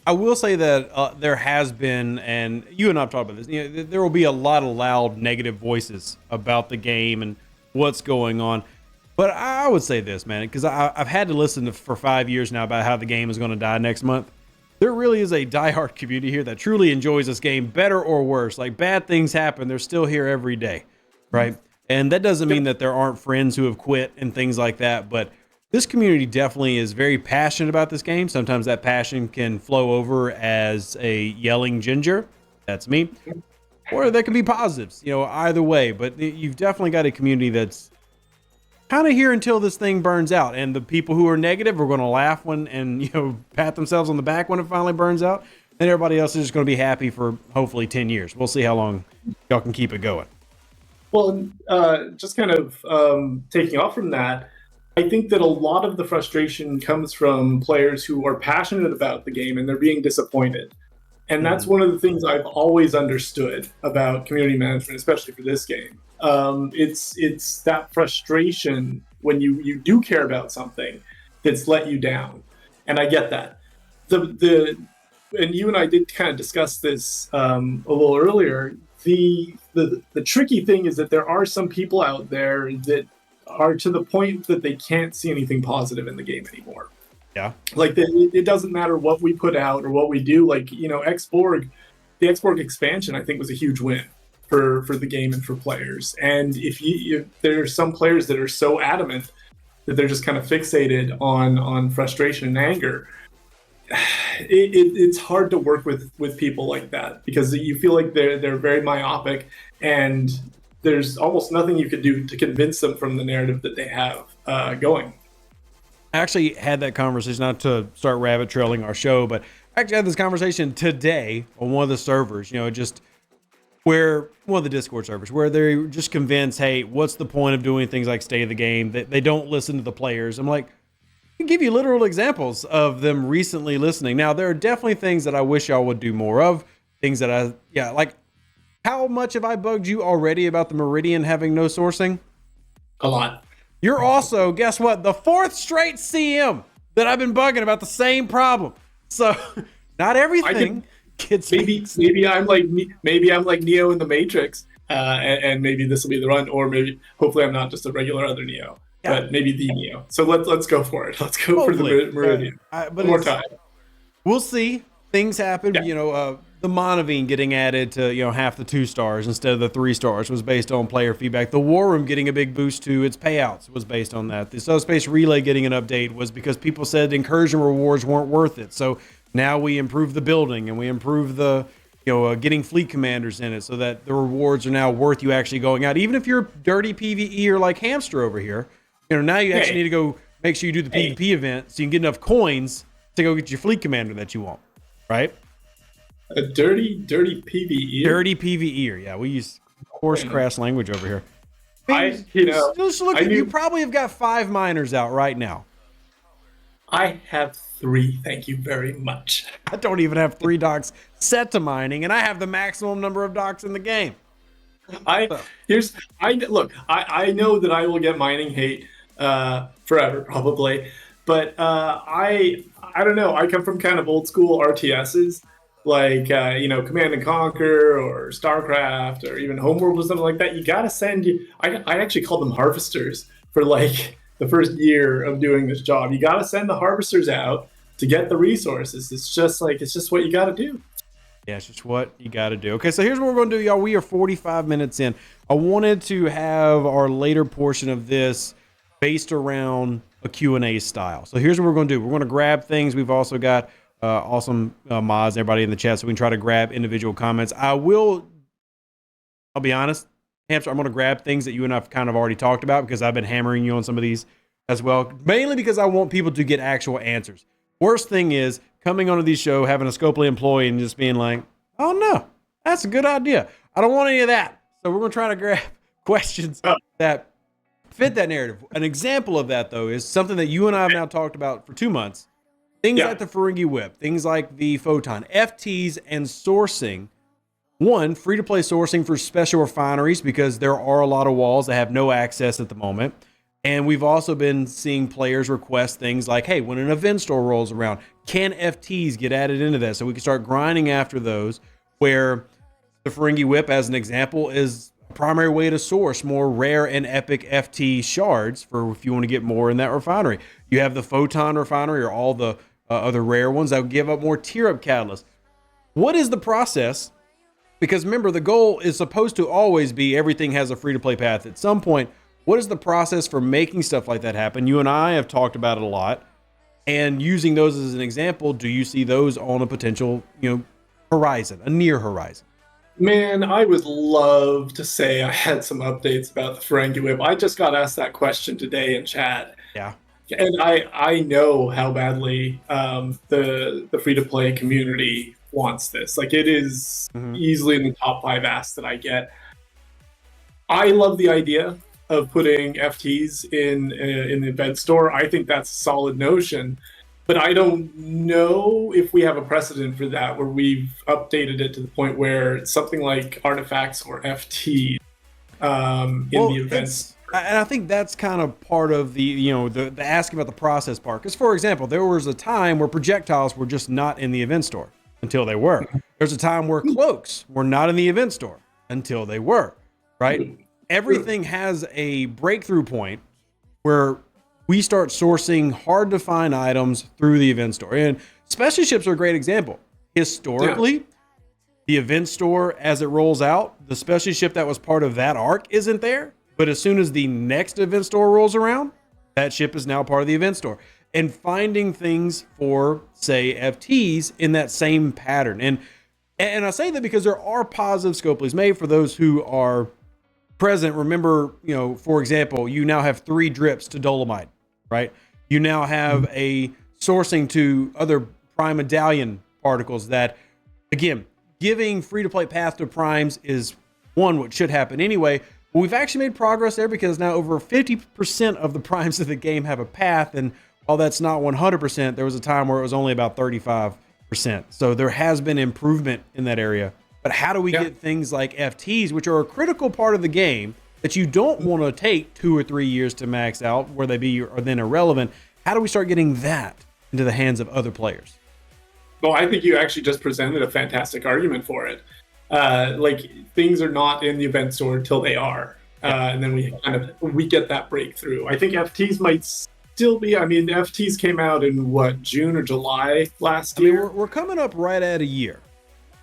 I will say that there has been, and you and I've talked about this, you know, there will be a lot of loud negative voices about the game and what's going on. But I would say this, man, because I've had to listen for 5 years now about how the game is going to die next month. There really is a diehard community here that truly enjoys this game, better or worse. Like, bad things happen, they're still here every day, right? And that doesn't mean that there aren't friends who have quit and things like that, but this community definitely is very passionate about this game. Sometimes that passion can flow over as a yelling ginger. That's me. Or there can be positives, you know, either way. But you've definitely got a community that's kind of here until this thing burns out. And the people who are negative are going to laugh and, you know, pat themselves on the back when it finally burns out. And everybody else is just going to be happy for hopefully 10 years. We'll see how long y'all can keep it going. Well, just kind of taking off from that, I think that a lot of the frustration comes from players who are passionate about the game and they're being disappointed. And that's one of the things I've always understood about community management, especially for this game. It's that frustration when you do care about something that's let you down. And I get that. And you and I did kind of discuss this a little earlier. The tricky thing is that there are some people out there that are to the point that they can't see anything positive in the game anymore. Yeah. Like, it doesn't matter what we put out or what we do. Like, you know, the X-Borg expansion, I think, was a huge win for the game and for players. And if there are some players that are so adamant that they're just kind of fixated on frustration and anger, it's hard to work with people like that, because you feel like they're very myopic, and there's almost nothing you could do to convince them from the narrative that they have going. I actually had that conversation, not to start rabbit trailing our show, but I actually had this conversation today on one of the servers, you know, just where one of the Discord servers, where they're just convinced, hey, what's the point of doing things like State of the Game? They don't listen to the players. I'm like, I can give you literal examples of them recently listening. Now, there are definitely things that I wish y'all would do more of, things that like, how much have I bugged you already about the Meridian having no sourcing? A lot. You're also, guess what? The 4th straight CM that I've been bugging about the same problem. So not everything gets maybe I'm like Neo in the Matrix, and maybe this will be the run, or maybe hopefully I'm not just a regular other Neo, but maybe the Neo. So let's go for it. Let's go hopefully for the Meridian. But one more time. We'll see. Things happen. Yeah. You know, the Monavine getting added to, you know, half the 2 stars instead of the 3 stars was based on player feedback. The War Room getting a big boost to its payouts was based on that. The Subspace Relay getting an update was because people said incursion rewards weren't worth it. So now we improve the building and we improve the, you getting fleet commanders in it so that the rewards are now worth you actually going out. Even if you're dirty PvE or like Hamster over here, now you actually need to go make sure you do the PvP event so you can get enough coins to go get your fleet commander that you want, right? A dirty PvE? Dirty PvE, yeah. We use coarse, crass language over here. You probably have got 5 miners out right now. I have 3, thank you very much. I don't even have 3 docks set to mining, and I have the maximum number of docks in the game. I know that I will get mining hate forever probably, but I don't know. I come from kind of old school RTSs, like Command and Conquer or StarCraft or even Homeworld or something like that. You gotta send I actually called them harvesters for like the first year of doing this job. You gotta send the harvesters out to get the resources. It's just what you gotta do. Yeah, it's just what you got to do. Okay, so here's what we're going to do, y'all. We are 45 minutes in. I wanted to have our later portion of this based around a Q&A style. So here's what we're going to do. We're going to grab things. We've also got awesome mods, everybody in the chat, so we can try to grab individual comments. I'll be honest, Hamster, I'm going to grab things that you and I've kind of already talked about because I've been hammering you on some of these as well, mainly because I want people to get actual answers. Worst thing is coming onto these show, having a Scopely employee and just being like, oh no, that's a good idea. I don't want any of that. So we're going to try to grab questions that fit that narrative. An example of that, though, is something that you and I have now talked about for 2 months. Things like the Ferengi Whip, things like the Photon, FTs, and sourcing. One, free-to-play sourcing for special refineries because there are a lot of walls that have no access at the moment. And we've also been seeing players request things like, hey, when an event store rolls around, can FTs get added into that? So we can start grinding after those, where the Ferengi Whip, as an example, is a primary way to source more rare and epic FT shards for if you want to get more in that refinery. You have the Photon refinery or all the other rare ones that will give up more tier-up catalysts. What is the process? Because remember, the goal is supposed to always be everything has a free-to-play path. At some point, what is the process for making stuff like that happen? You and I have talked about it a lot. And using those as an example, do you see those on a potential, horizon, a near horizon? Man, I would love to say I had some updates about the Ferengi Whip. I just got asked that question today in chat. Yeah. And I know how badly the free-to-play community wants this. Like, it is easily in the top 5 asks that I get. I love the idea of putting FTs in the event store. I think that's a solid notion, but I don't know if we have a precedent for that where we've updated it to the point where something like artifacts or FT in the events. And I think that's kind of part of the asking about the process part. Because, for example, there was a time where projectiles were just not in the event store until they were. There's a time where cloaks were not in the event store until they were, right? Everything has a breakthrough point where we start sourcing hard to find items through the event store. And special ships are a great example. Historically, the event store, as it rolls out, the special ship that was part of that arc isn't there. But as soon as the next event store rolls around, that ship is now part of the event store. And finding things for, say, FTs in that same pattern. And I say that because there are positive Scopelies made for those who are present. Remember, for example, you now have 3 drips to Dolomite, right? You now have a sourcing to other prime medallion particles that, again, giving free-to-play path to primes is what should happen anyway. But we've actually made progress there because now over 50% of the primes of the game have a path. And while that's not 100%, there was a time where it was only about 35%. So there has been improvement in that area. But how do we get things like FTs, which are a critical part of the game that you don't want to take 2 or 3 years to max out, where they are then irrelevant? How do we start getting that into the hands of other players? Well, I think you actually just presented a fantastic argument for it. Like, things are not in the event store until they are. And then we get that breakthrough. I think FTs might still be, FTs came out in June or July last year? We're coming up right at a year.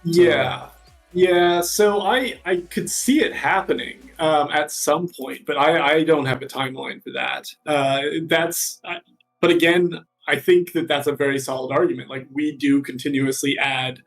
Yeah. Yeah, so I could see it happening at some point, but I don't have a timeline for that. But again, I think that's a very solid argument. Like, we do continuously add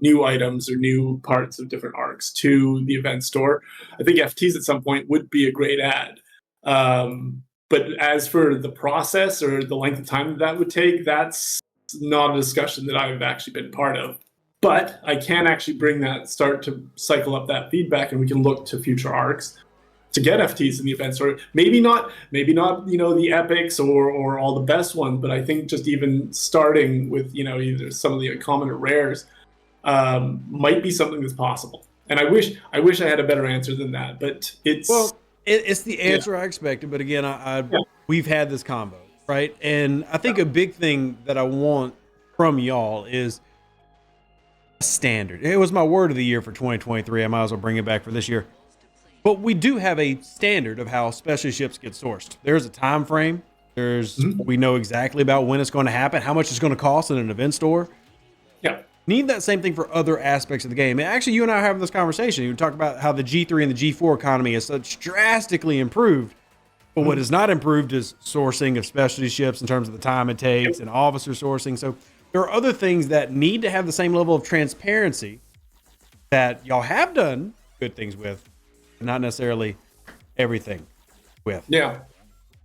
new items or new parts of different arcs to the event store. I think FTs at some point would be a great add. But as for the process or the length of time that would take, that's not a discussion that I've actually been part of. But I can actually start to cycle up that feedback, and we can look to future arcs to get FTs in the event store. Maybe not, the epics or all the best ones, but I think just even starting with, either some of the uncommon or rares might be something that's possible. And I wish I had a better answer than that, but it's the answer I expected. But again, we've had this combo, right? And I think a big thing that I want from y'all is standard. It was my word of the year for 2023. I might as well bring it back for this year. But we do have a standard of how specialty ships get sourced. There's a time frame. We know exactly about when it's going to happen, how much it's going to cost in an event store. Yeah. Need that same thing for other aspects of the game. And actually, you and I are having this conversation. You talk about how the G3 and the G4 economy is such drastically improved. But what is not improved is sourcing of specialty ships in terms of the time it takes and officer sourcing. So there are other things that need to have the same level of transparency that y'all have done good things with, but not necessarily everything with. Yeah.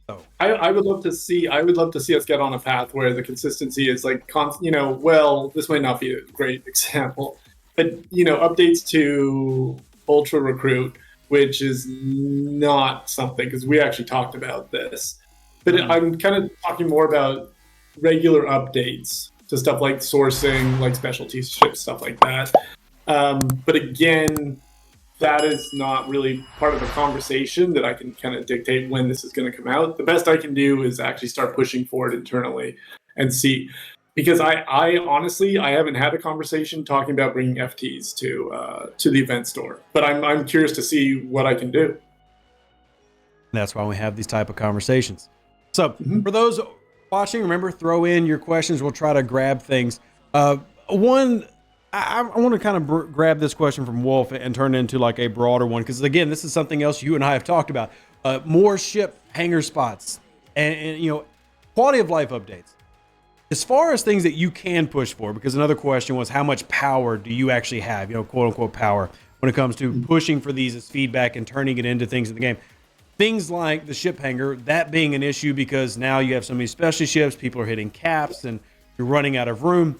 So I would love to see us get on a path where the consistency is like, this might not be a great example, but updates to Ultra Recruit, which is not something, because we actually talked about this, but I'm kind of talking more about regular updates to stuff like sourcing, like specialty ships, stuff like that. But again, that is not really part of the conversation that I can kind of dictate when this is going to come out. The best I can do is actually start pushing for it internally and see, because I honestly haven't had a conversation talking about bringing FTs to the event store, but I'm curious to see what I can do. That's why we have these type of conversations. So for those watching, remember, throw in your questions. We'll try to grab things. I want to kind of grab this question from Wolf and turn it into like a broader one, because again, this is something else you and I have talked about. More ship hangar spots and quality of life updates. As far as things that you can push for, because another question was, how much power do you actually have, quote unquote power, when it comes to pushing for these as feedback and turning it into things in the game. Things like the ship hangar, that being an issue because now you have so many specialty ships, people are hitting caps and you're running out of room.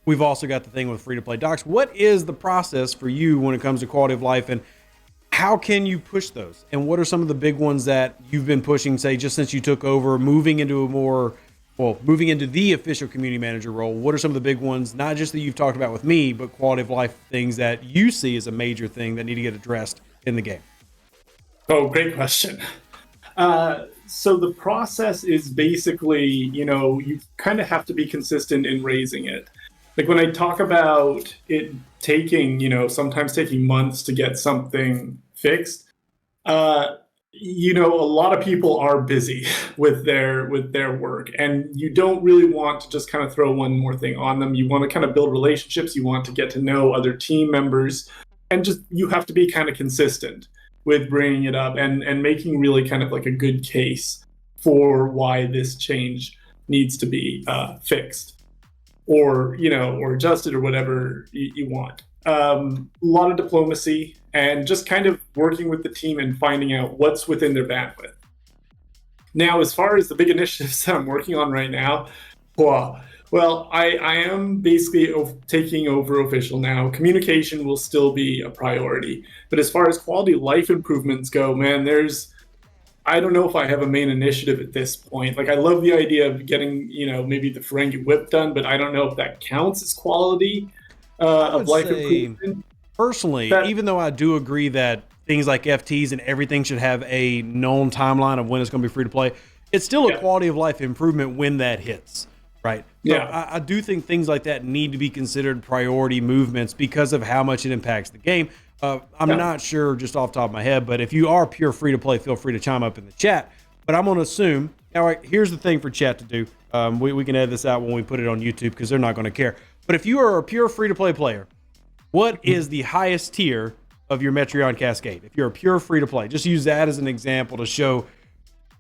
We've also got the thing with free-to-play docks. What is the process for you when it comes to quality of life, and how can you push those? And what are some of the big ones that you've been pushing, say, just since you took over, moving into the official community manager role? What are some of the big ones, not just that you've talked about with me, but quality of life things that you see as a major thing that need to get addressed in the game? Oh, great question. So the process is basically, you kind of have to be consistent in raising it. Like when I talk about it taking, sometimes taking months to get something fixed, a lot of people are busy with their work, and you don't really want to just kind of throw one more thing on them. You want to kind of build relationships. You want to get to know other team members, and just you have to be kind of consistent with bringing it up and making really kind of like a good case for why this change needs to be fixed. Or adjusted or whatever you want. A lot of diplomacy and just kind of working with the team and finding out what's within their bandwidth. Now, as far as the big initiatives that I'm working on right now, well, I am basically taking over official now. Communication will still be a priority. But as far as quality of life improvements go, man, I don't know if I have a main initiative at this point. Like, I love the idea of getting, maybe the Ferengi whip done, but I don't know if that counts as quality of life improvement. Personally, even though I do agree that things like FTs and everything should have a known timeline of when it's going to be free to play, it's still a quality of life improvement when that hits, right? So Yeah. I do think things like that need to be considered priority movements because of how much it impacts the game. I'm not sure just off the top of my head, but if you are pure free to play, feel free to chime up in the chat. But I'm going to assume, all right, here's the thing for chat to do. We can edit this out when we put it on YouTube because they're not going to care. But if you are a pure free to play player, what is the highest tier of your Metreon Cascade? If you're a pure free to play, just use that as an example to show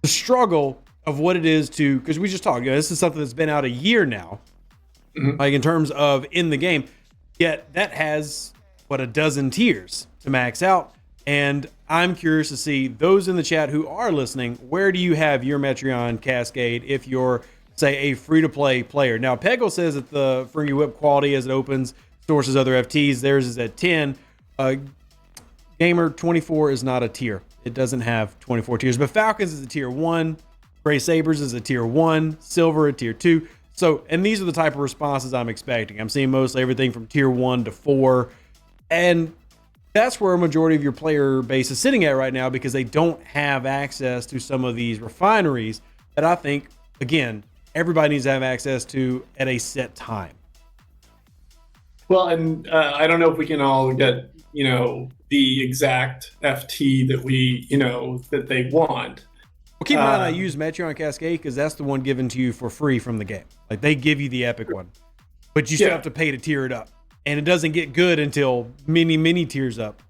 the struggle of what it is to, because we just talked, this is something that's been out a year now, like in terms of in the game. Yet that has, what, a dozen tiers to max out. And I'm curious to see those in the chat who are listening, where do you have your Metreon Cascade if you're, say, a free-to-play player? Now, Peggle says that the Fringy Whip quality as it opens sources other FTs. Theirs is at 10. Gamer 24 is not a tier. It doesn't have 24 tiers. But Falcons is a tier 1. Gray Sabers is a tier 1. Silver a tier 2. So, and these are the type of responses I'm expecting. I'm seeing mostly everything from tier 1 to 4. And that's where a majority of your player base is sitting at right now, because they don't have access to some of these refineries that I think, again, everybody needs to have access to at a set time. Well, and I don't know if we can all get, the exact FT that we, that they want. Well, keep in mind, I use Metreon Cascade because that's the one given to you for free from the game. Like, they give you the epic one, but you still have to pay to tier it up. And it doesn't get good until many tiers up.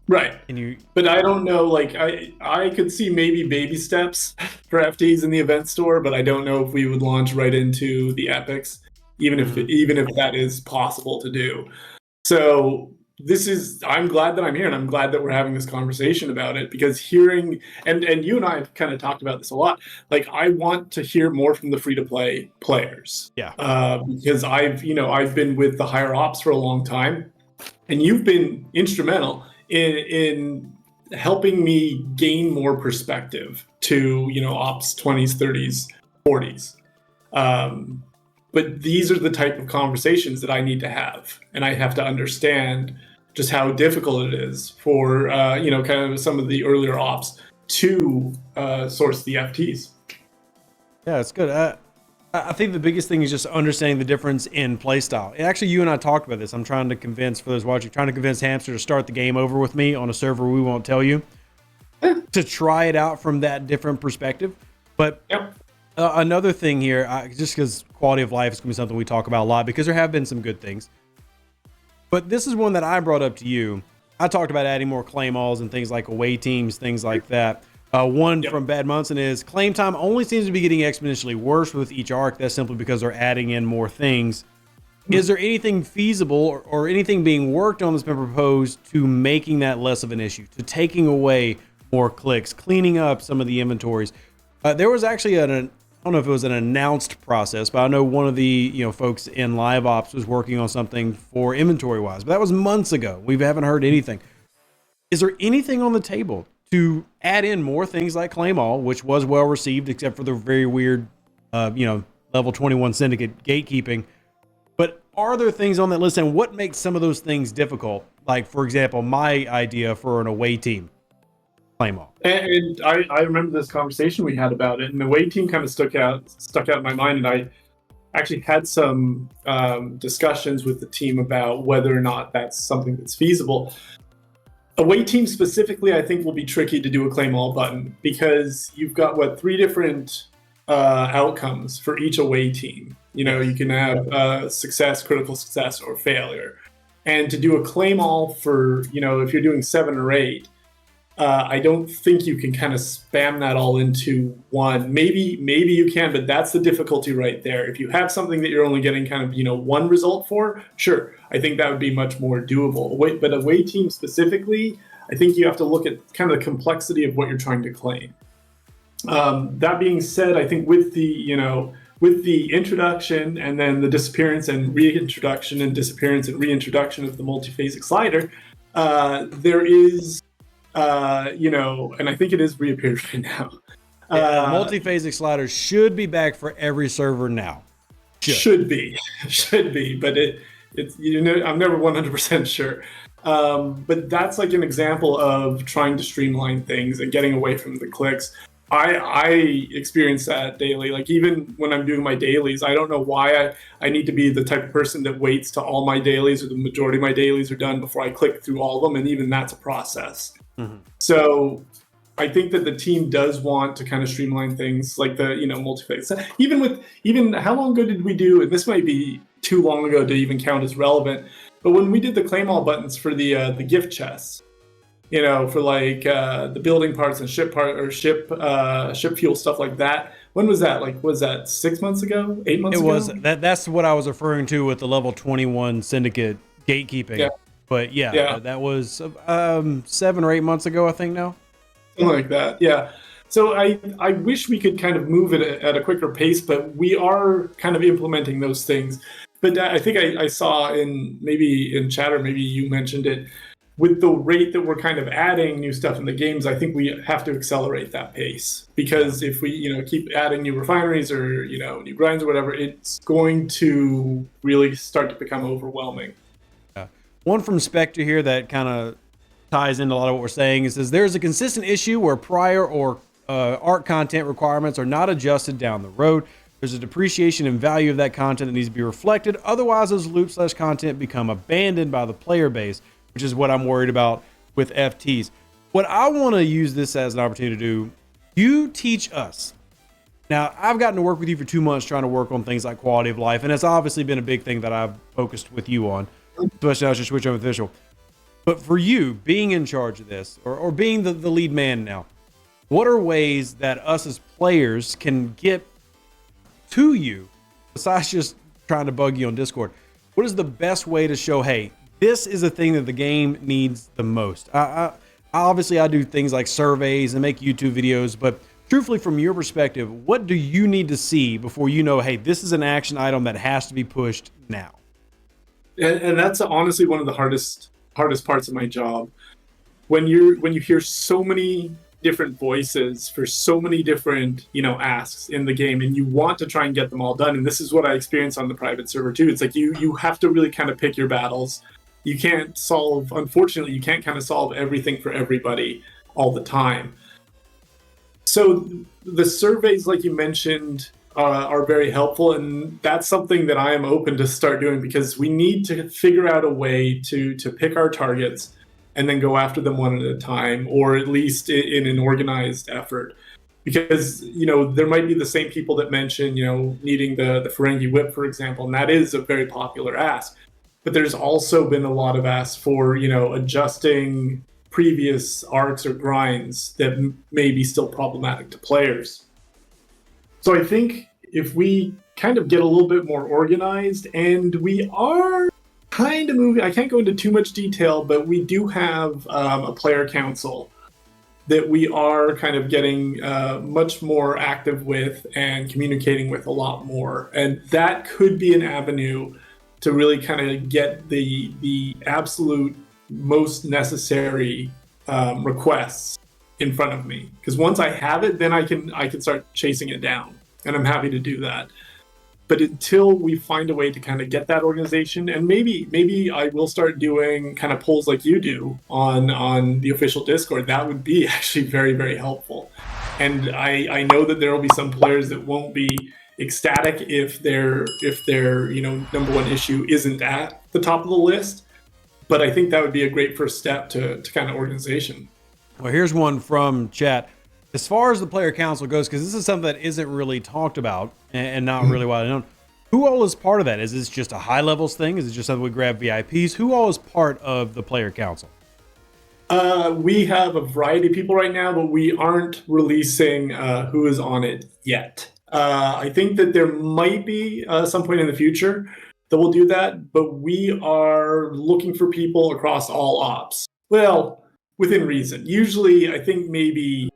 Right. And but I don't know, like, I could see maybe baby steps for FTs in the event store, but I don't know if we would launch right into the epics, even if that is possible to do. So I'm glad that I'm here, and I'm glad that we're having this conversation about it, because hearing, and you and I have kind of talked about this a lot, like, I want to hear more from the free-to-play players. Yeah. Because I've been with the higher ops for a long time, and you've been instrumental in helping me gain more perspective to, ops 20s, 30s, 40s. But these are the type of conversations that I need to have, and I have to understand just how difficult it is for kind of some of the earlier ops to source the FTs. Yeah, it's good. I think the biggest thing is just understanding the difference in playstyle. And actually, you and I talked about this. I'm trying to convince, for those watching, Hamster to start the game over with me on a server we won't tell you, to try it out from that different perspective. But another thing here, just because quality of life is going to be something we talk about a lot, because there have been some good things. But this is one that I brought up to you. I talked about adding more claim alls and things like away teams, things like that. From Bad Munson is claim time only seems to be getting exponentially worse with each arc. That's simply because they're adding in more things. Is there anything feasible or anything being worked on that's been proposed to making that less of an issue, to taking away more clicks, cleaning up some of the inventories? There was actually I don't know if it was an announced process, but I know one of the folks in live ops was working on something for inventory wise, but that was months ago. We haven't heard anything. Is there anything on the table to add in more things like claim all, which was well received, except for the very weird, level 21 syndicate gatekeeping? But are there things on that list, and what makes some of those things difficult? Like, for example, my idea for an away team. Claim all. And I remember this conversation we had about it, and the away team kind of stuck out in my mind, and I actually had some discussions with the team about whether or not that's something that's feasible. Away team specifically, I think, will be tricky to do a claim all button, because you've got 3 different outcomes for each away team. You can have success, critical success, or failure. And to do a claim all for, if you're doing 7 or 8, I don't think you can kind of spam that all into one. Maybe you can, but that's the difficulty right there. If you have something that you're only getting kind of, one result for, sure, I think that would be much more doable. But away team specifically, I think you have to look at kind of the complexity of what you're trying to claim. That being said, I think with the introduction and then the disappearance and reintroduction and disappearance and reintroduction of the multiphasic slider, there is and I think it is reappeared right now. Multiphasic sliders should be back for every server now. Should be, but it's I'm never 100% sure. But that's like an example of trying to streamline things and getting away from the clicks. I experience that daily. Like, even when I'm doing my dailies, I don't know why I need to be the type of person that waits till all my dailies or the majority of my dailies are done before I click through all of them, and even that's a process. Mm-hmm. So I think that the team does want to kind of streamline things, like the multi-phase. Even how long ago did we do? And this might be too long ago to even count as relevant. But when we did the claim all buttons for the gift chests, for like the building parts and ship fuel, stuff like that, when was that? Like, was that 6 months ago? 8 months It ago? was that's what I was referring to with the level 21 syndicate gatekeeping. Yeah. But yeah, Yeah. that was 7 or 8 months ago, I think now. Something like that. Yeah. So I wish we could kind of move it at a quicker pace, but we are kind of implementing those things. But I think I saw maybe in chat, or maybe you mentioned it, with the rate that we're kind of adding new stuff in the games, I think we have to accelerate that pace, because if we keep adding new refineries or new grinds or whatever, it's going to really start to become overwhelming. Yeah. One from Spectre here that kind of ties into a lot of what we're saying. It says there's a consistent issue where prior or art content requirements are not adjusted down the road. There's a depreciation in value of that content that needs to be reflected. Otherwise, those loot/content become abandoned by the player base, which is what I'm worried about with FTs. What I want to use this as an opportunity to do, you teach us. Now, I've gotten to work with you for 2 months trying to work on things like quality of life, and it's obviously been a big thing that I've focused with you on, especially now as you switch over official. But for you, being in charge of this, or being the lead man now, what are ways that us as players can get to you, besides just trying to bug you on Discord? What is the best way to show, hey, this is a thing that the game needs the most? Obviously, I do things like surveys and make YouTube videos, but truthfully, from your perspective, what do you need to see before you know, hey, this is an action item that has to be pushed now? And that's honestly one of the hardest parts of my job. When you hear so many different voices for so many different asks in the game, and you want to try and get them all done, and this is what I experienced on the private server too. It's like you have to really kind of pick your battles. Unfortunately, you can't kind of solve everything for everybody all the time. So the surveys, like you mentioned, are very helpful, and that's something that I am open to start doing, because we need to figure out a way to pick our targets and then go after them one at a time, or at least in an organized effort. Because there might be the same people that mention needing the Ferengi whip, for example, and that is a very popular ask. But there's also been a lot of asks for adjusting previous arcs or grinds that may be still problematic to players. So I think if we kind of get a little bit more organized, and we are kind of moving, I can't go into too much detail, but we do have a player council that we are kind of getting much more active with and communicating with a lot more. And that could be an avenue to really kind of get the absolute most necessary requests in front of me. Because once I have it, then I can start chasing it down, and I'm happy to do that. But until we find a way to kind of get that organization, and maybe I will start doing kind of polls like you do on the official Discord, that would be actually very, very helpful. And I know that there will be some players that won't be ecstatic if their number one issue isn't at the top of the list. But I think that would be a great first step to kind of organization. Well, here's one from chat. As far as the player council goes, because this is something that isn't really talked about and not really widely known, who all is part of that? Is this just a high levels thing? Is it just something we grab VIPs? Who all is part of the player council? We have a variety of people right now, but we aren't releasing who is on it yet. I think that there might be some point in the future that we'll do that, but we are looking for people across all ops. Well, within reason. Usually, I think maybe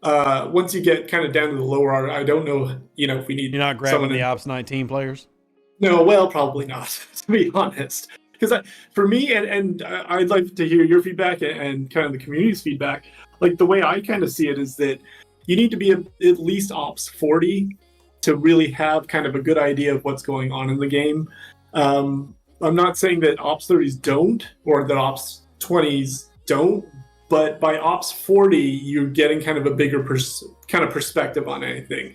once you get kind of down to the lower order, I don't know, if we need. You're not grabbing the Ops 19 players? No, well, probably not, to be honest. Because for me, and I'd like to hear your feedback and kind of the community's feedback. Like, the way I kind of see it is that you need to be at least Ops 40 to really have kind of a good idea of what's going on in the game. I'm not saying that Ops 30s don't, or that Ops 20s don't, but by Ops 40, you're getting kind of a bigger kind of perspective on anything.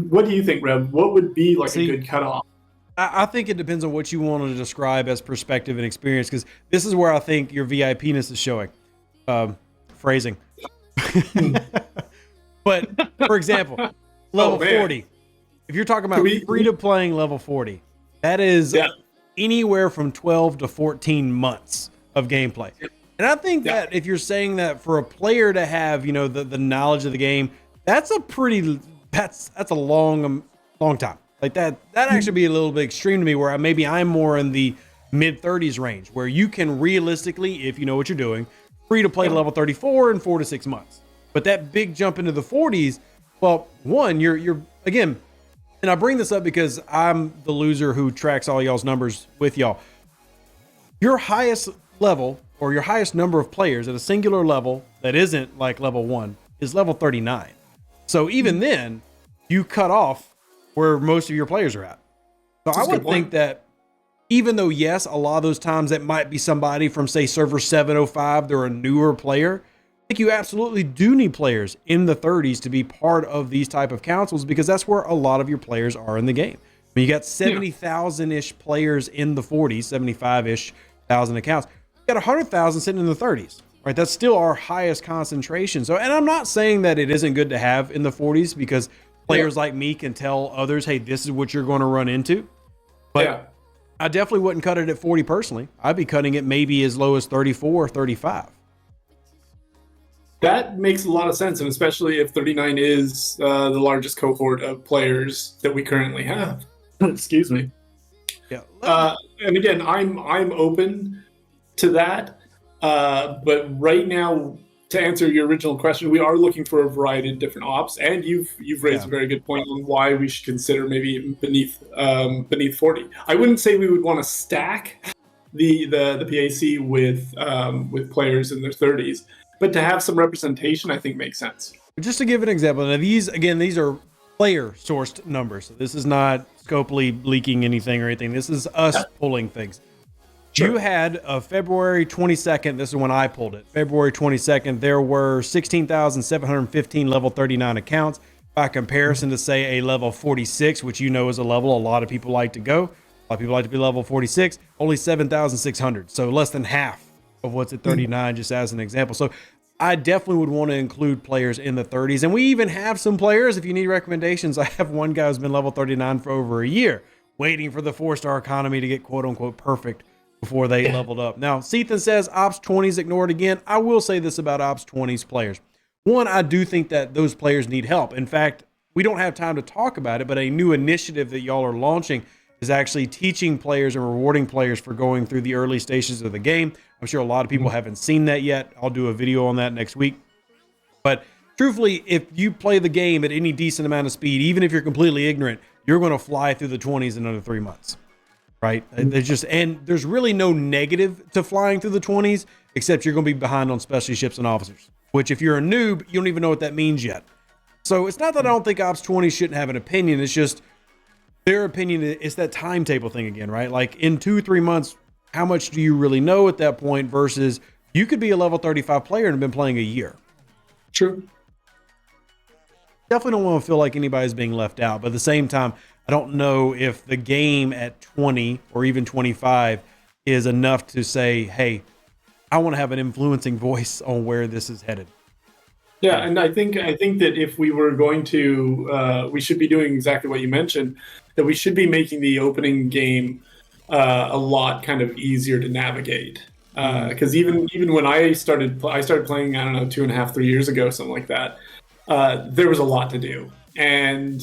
What do you think, Rev? What would be like a good cutoff? I think it depends on what you want to describe as perspective and experience, because this is where I think your VIPness is showing. Phrasing. But, for example, level 40. If you're talking about free-to-playing level 40, that is anywhere from 12 to 14 months of gameplay. And I think that if you're saying that for a player to have, the knowledge of the game, that's a pretty that's a long time. Like that actually be a little bit extreme to me, where maybe I'm more in the mid 30s range, where you can realistically, if you know what you're doing, free to play to level 34 in 4 to 6 months. But that big jump into the 40s, well, one, you're again, and I bring this up because I'm the loser who tracks all y'all's numbers with y'all. Your highest level, or your highest number of players at a singular level that isn't like level 1, is level 39. So even then, you cut off where most of your players are at. So I would think that even though, yes, a lot of those times that might be somebody from, say, server 705, they're a newer player, I think you absolutely do need players in the 30s to be part of these type of councils, because that's where a lot of your players are in the game. I mean, you got 70,000-ish players in the 40s, 75-ish thousand accounts. You got 100,000 sitting in the 30s, right? That's still our highest concentration. So, and I'm not saying that it isn't good to have in the 40s, because players like me can tell others, hey, this is what you're going to run into. But I definitely wouldn't cut it at 40 personally. I'd be cutting it maybe as low as 34 or 35. That makes a lot of sense, and especially if 39 is the largest cohort of players that we currently have. Excuse me. Yeah. And again, I'm open to that, but right now, to answer your original question, we are looking for a variety of different ops, and you've raised a very good point on why we should consider maybe beneath 40. I wouldn't say we would want to stack the PAC with players in their 30s, but to have some representation, I think makes sense. Just to give an example, now these are player sourced numbers. So this is not Scopely leaking anything or anything. This is us pulling things. Sure. You had February 22nd. This is when I pulled it. February 22nd, there were 16,715 level 39 accounts. By comparison to, say, a level 46, which you know is a level a lot of people like to go. A lot of people like to be level 46. Only 7,600. So less than half of what's at 39, just as an example. So I definitely would want to include players in the 30s. And we even have some players, if you need recommendations. I have one guy who's been level 39 for over a year, waiting for the 4-star economy to get quote unquote perfect before they leveled up. Now, Sethan says Ops 20s ignored again. I will say this about Ops 20s players. One, I do think that those players need help. In fact, we don't have time to talk about it, but a new initiative that y'all are launching is actually teaching players and rewarding players for going through the early stages of the game. I'm sure a lot of people haven't seen that yet. I'll do a video on that next week. But truthfully, if you play the game at any decent amount of speed, even if you're completely ignorant, you're going to fly through the 20s in under 3 months, right? There's really no negative to flying through the 20s, except you're going to be behind on specialty ships and officers, which if you're a noob, you don't even know what that means yet. So it's not that I don't think Ops 20 shouldn't have an opinion. It's just their opinion. It's that timetable thing again, right? Like in 2-3 months, how much do you really know at that point versus you could be a level 35 player and have been playing a year. True. Definitely don't want to feel like anybody's being left out, but at the same time, I don't know if the game at 20 or even 25 is enough to say, hey, I want to have an influencing voice on where this is headed. Yeah, and I think that if we were going to, we should be doing exactly what you mentioned, that we should be making the opening game a lot kind of easier to navigate. Because even when I started playing, I don't know, 2.5-3 years ago, something like that. There was a lot to do, and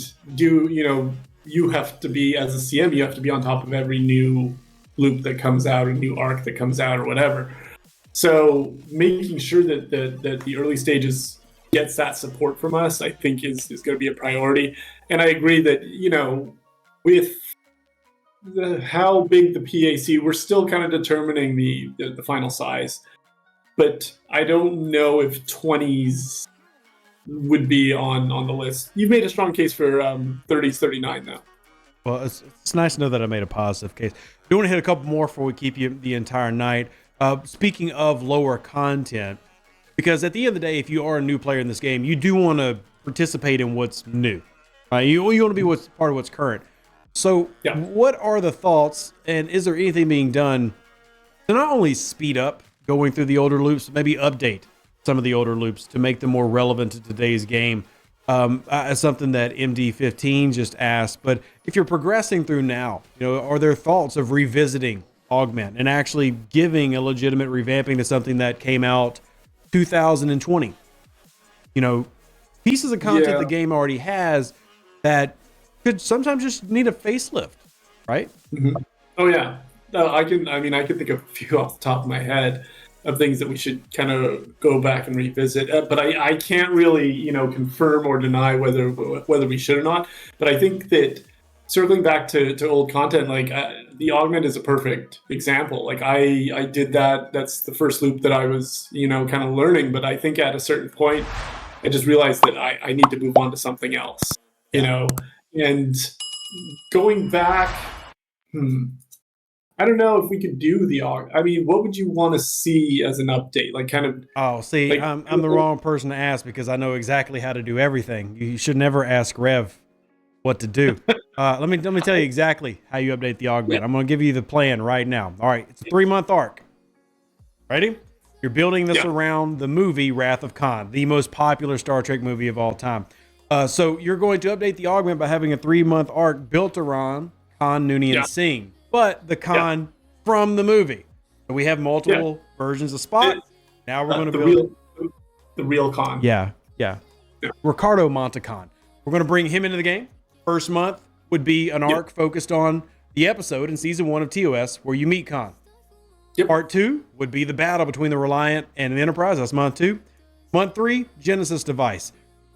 you have to be, as a CM, you have to be on top of every new loop that comes out, or new arc that comes out, or whatever. So making sure that the early stages gets that support from us, I think is going to be a priority. And I agree that, with how big the PAC, we're still kind of determining the final size, but I don't know if 20s would be on the list. You've made a strong case for 30s, 39 though. Well, it's nice to know that I made a positive case. We want to hit a couple more before we keep you the entire night. Speaking of lower content, because at the end of the day, if you are a new player in this game, you do want to participate in what's new, right? You want to be part of what's current. So what are the thoughts, and is there anything being done to not only speed up going through the older loops, but maybe update some of the older loops to make them more relevant to today's game? As something that MD15 just asked, but if you're progressing through now, are there thoughts of revisiting Augment and actually giving a legitimate revamping to something that came out 2020? Pieces of content the game already has, that could sometimes just need a facelift, right? Oh yeah, I can think of a few off the top of my head of things that we should kind of go back and revisit. But I can't really, confirm or deny whether we should or not. But I think that circling back to old content, like the augment is a perfect example. Like I did that. That's the first loop that I was, kind of learning. But I think at a certain point, I just realized that I need to move on to something else, and going back, I don't know if we could do the aug. I mean, what would you want to see as an update? Like kind of. Oh, see, like, I'm the wrong person to ask because I know exactly how to do everything. You should never ask Rev what to do. Let me tell you exactly how you update the augment. I'm going to give you the plan right now. All right, it's a 3-month arc. Ready? You're building this around the movie Wrath of Khan, the most popular Star Trek movie of all time. So you're going to update the augment by having a 3-month arc built around Khan, Noonien, Singh, but the Khan from the movie. So we have multiple versions of Spock. Now we're going to build the real Khan. Yeah. Ricardo Montalcon. We're going to bring him into the game. First month would be an arc focused on the episode in season 1 of TOS where you meet Khan. Part 2 would be the battle between the Reliant and the Enterprise. That's month 2. Month 3, Genesis device.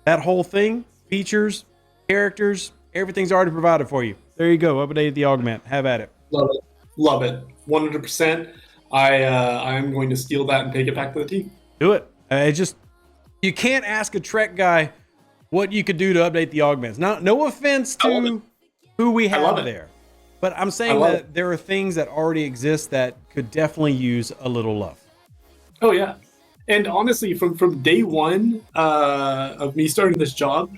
That whole thing, features, characters, everything's already provided for you. There you go. Updated the augment. Have at it. Love it. 100%. I'm going to steal that and take it back to the team. Do it. You can't ask a Trek guy what you could do to update the augments. No offense to who we have there, but I'm saying that there are things that already exist that could definitely use a little love. Oh yeah, and honestly, from day one of me starting this job,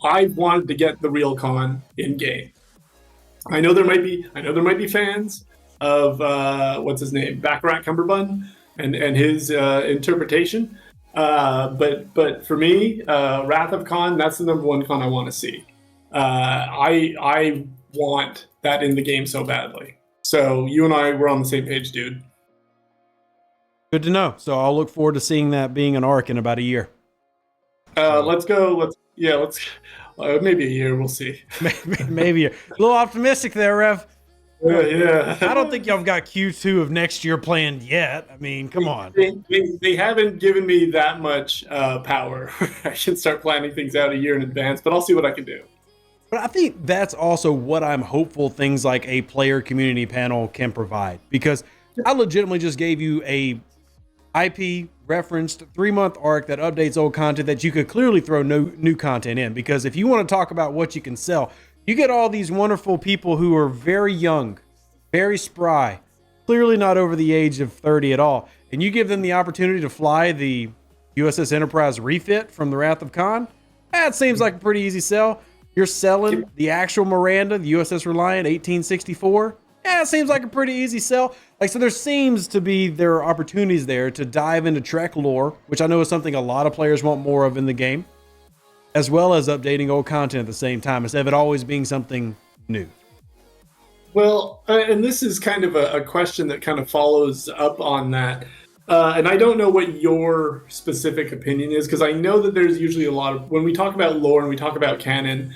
I wanted to get the real Khan in game. I know there might be fans of what's his name, Baccarat Cumberbund, and his interpretation. But for me, Wrath of Khan, that's the #1 Khan I want to see. I want that in the game so badly. So you and I were on the same page, dude. Good to know. So I'll look forward to seeing that being an arc in about a year. Let's go. Maybe a year. We'll see. maybe a little optimistic there, Rev. Yeah. I don't think y'all got Q2 of next year planned yet. I mean, come on. They haven't given me that much power. I can start planning things out a year in advance, but I'll see what I can do. But I think that's also what I'm hopeful things like a player community panel can provide, because I legitimately just gave you a IP referenced 3-month arc that updates old content that you could clearly throw new content in. Because if you want to talk about what you can sell, you get all these wonderful people who are very young, very spry, clearly not over the age of 30 at all. And you give them the opportunity to fly the USS Enterprise refit from the Wrath of Khan. That seems like a pretty easy sell. You're selling the actual Miranda, the USS Reliant 1864. Yeah, it seems like a pretty easy sell. So there are opportunities there to dive into Trek lore, which I know is something a lot of players want more of in the game, as well as updating old content at the same time, instead of it always being something new. Well, and this is kind of a question that kind of follows up on that. And I don't know what your specific opinion is, because I know that there's usually a lot of, when we talk about lore and we talk about canon,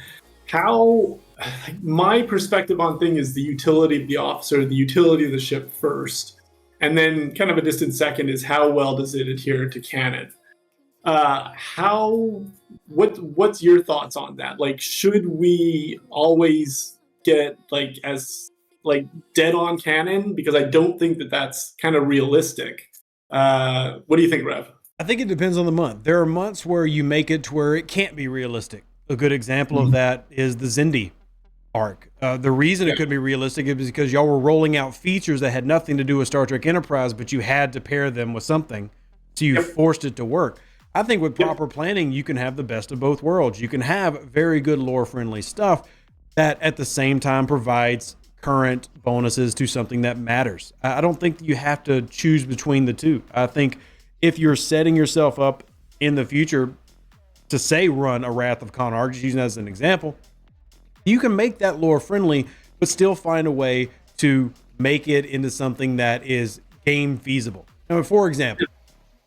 my perspective on thing is the utility of the officer, the utility of the ship first, and then kind of a distant second is how well does it adhere to canon. What's your thoughts on that? Should we always get as dead on canon? Because I don't think that that's kind of realistic. What do you think, Rev? I think it depends on the month. There are months where you make it to where it can't be realistic. A good example of that is the Xindi arc. The reason it could be realistic is because y'all were rolling out features that had nothing to do with Star Trek Enterprise, but you had to pair them with something, so you forced it to work. I think with proper planning, you can have the best of both worlds. You can have very good lore-friendly stuff that at the same time provides current bonuses to something that matters. I don't think you have to choose between the two. I think if you're setting yourself up in the future to say run a Wrath of Khan arc, just using that as an example, you can make that lore friendly, but still find a way to make it into something that is game feasible. Now, for example,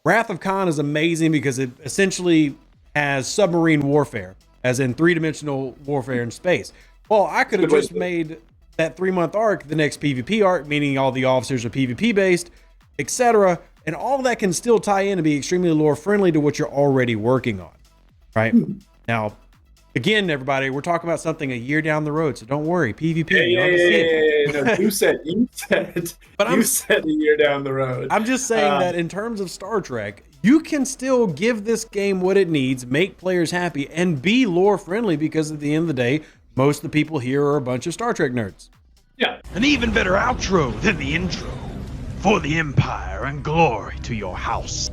Wrath of Khan is amazing because it essentially has submarine warfare as in 3-dimensional warfare in space. Well, I could have just made that 3-month arc the next PvP arc, meaning all the officers are PvP based, etc. And all of that can still tie in and be extremely lore friendly to what you're already working on, right? Now, again, everybody, we're talking about something a year down the road, so don't worry. PvP, No, you said a year down the road. I'm just saying that in terms of Star Trek, you can still give this game what it needs, make players happy, and be lore friendly, because at the end of the day, most of the people here are a bunch of Star Trek nerds. Yeah. An even better outro than the intro. For the Empire and glory to your house.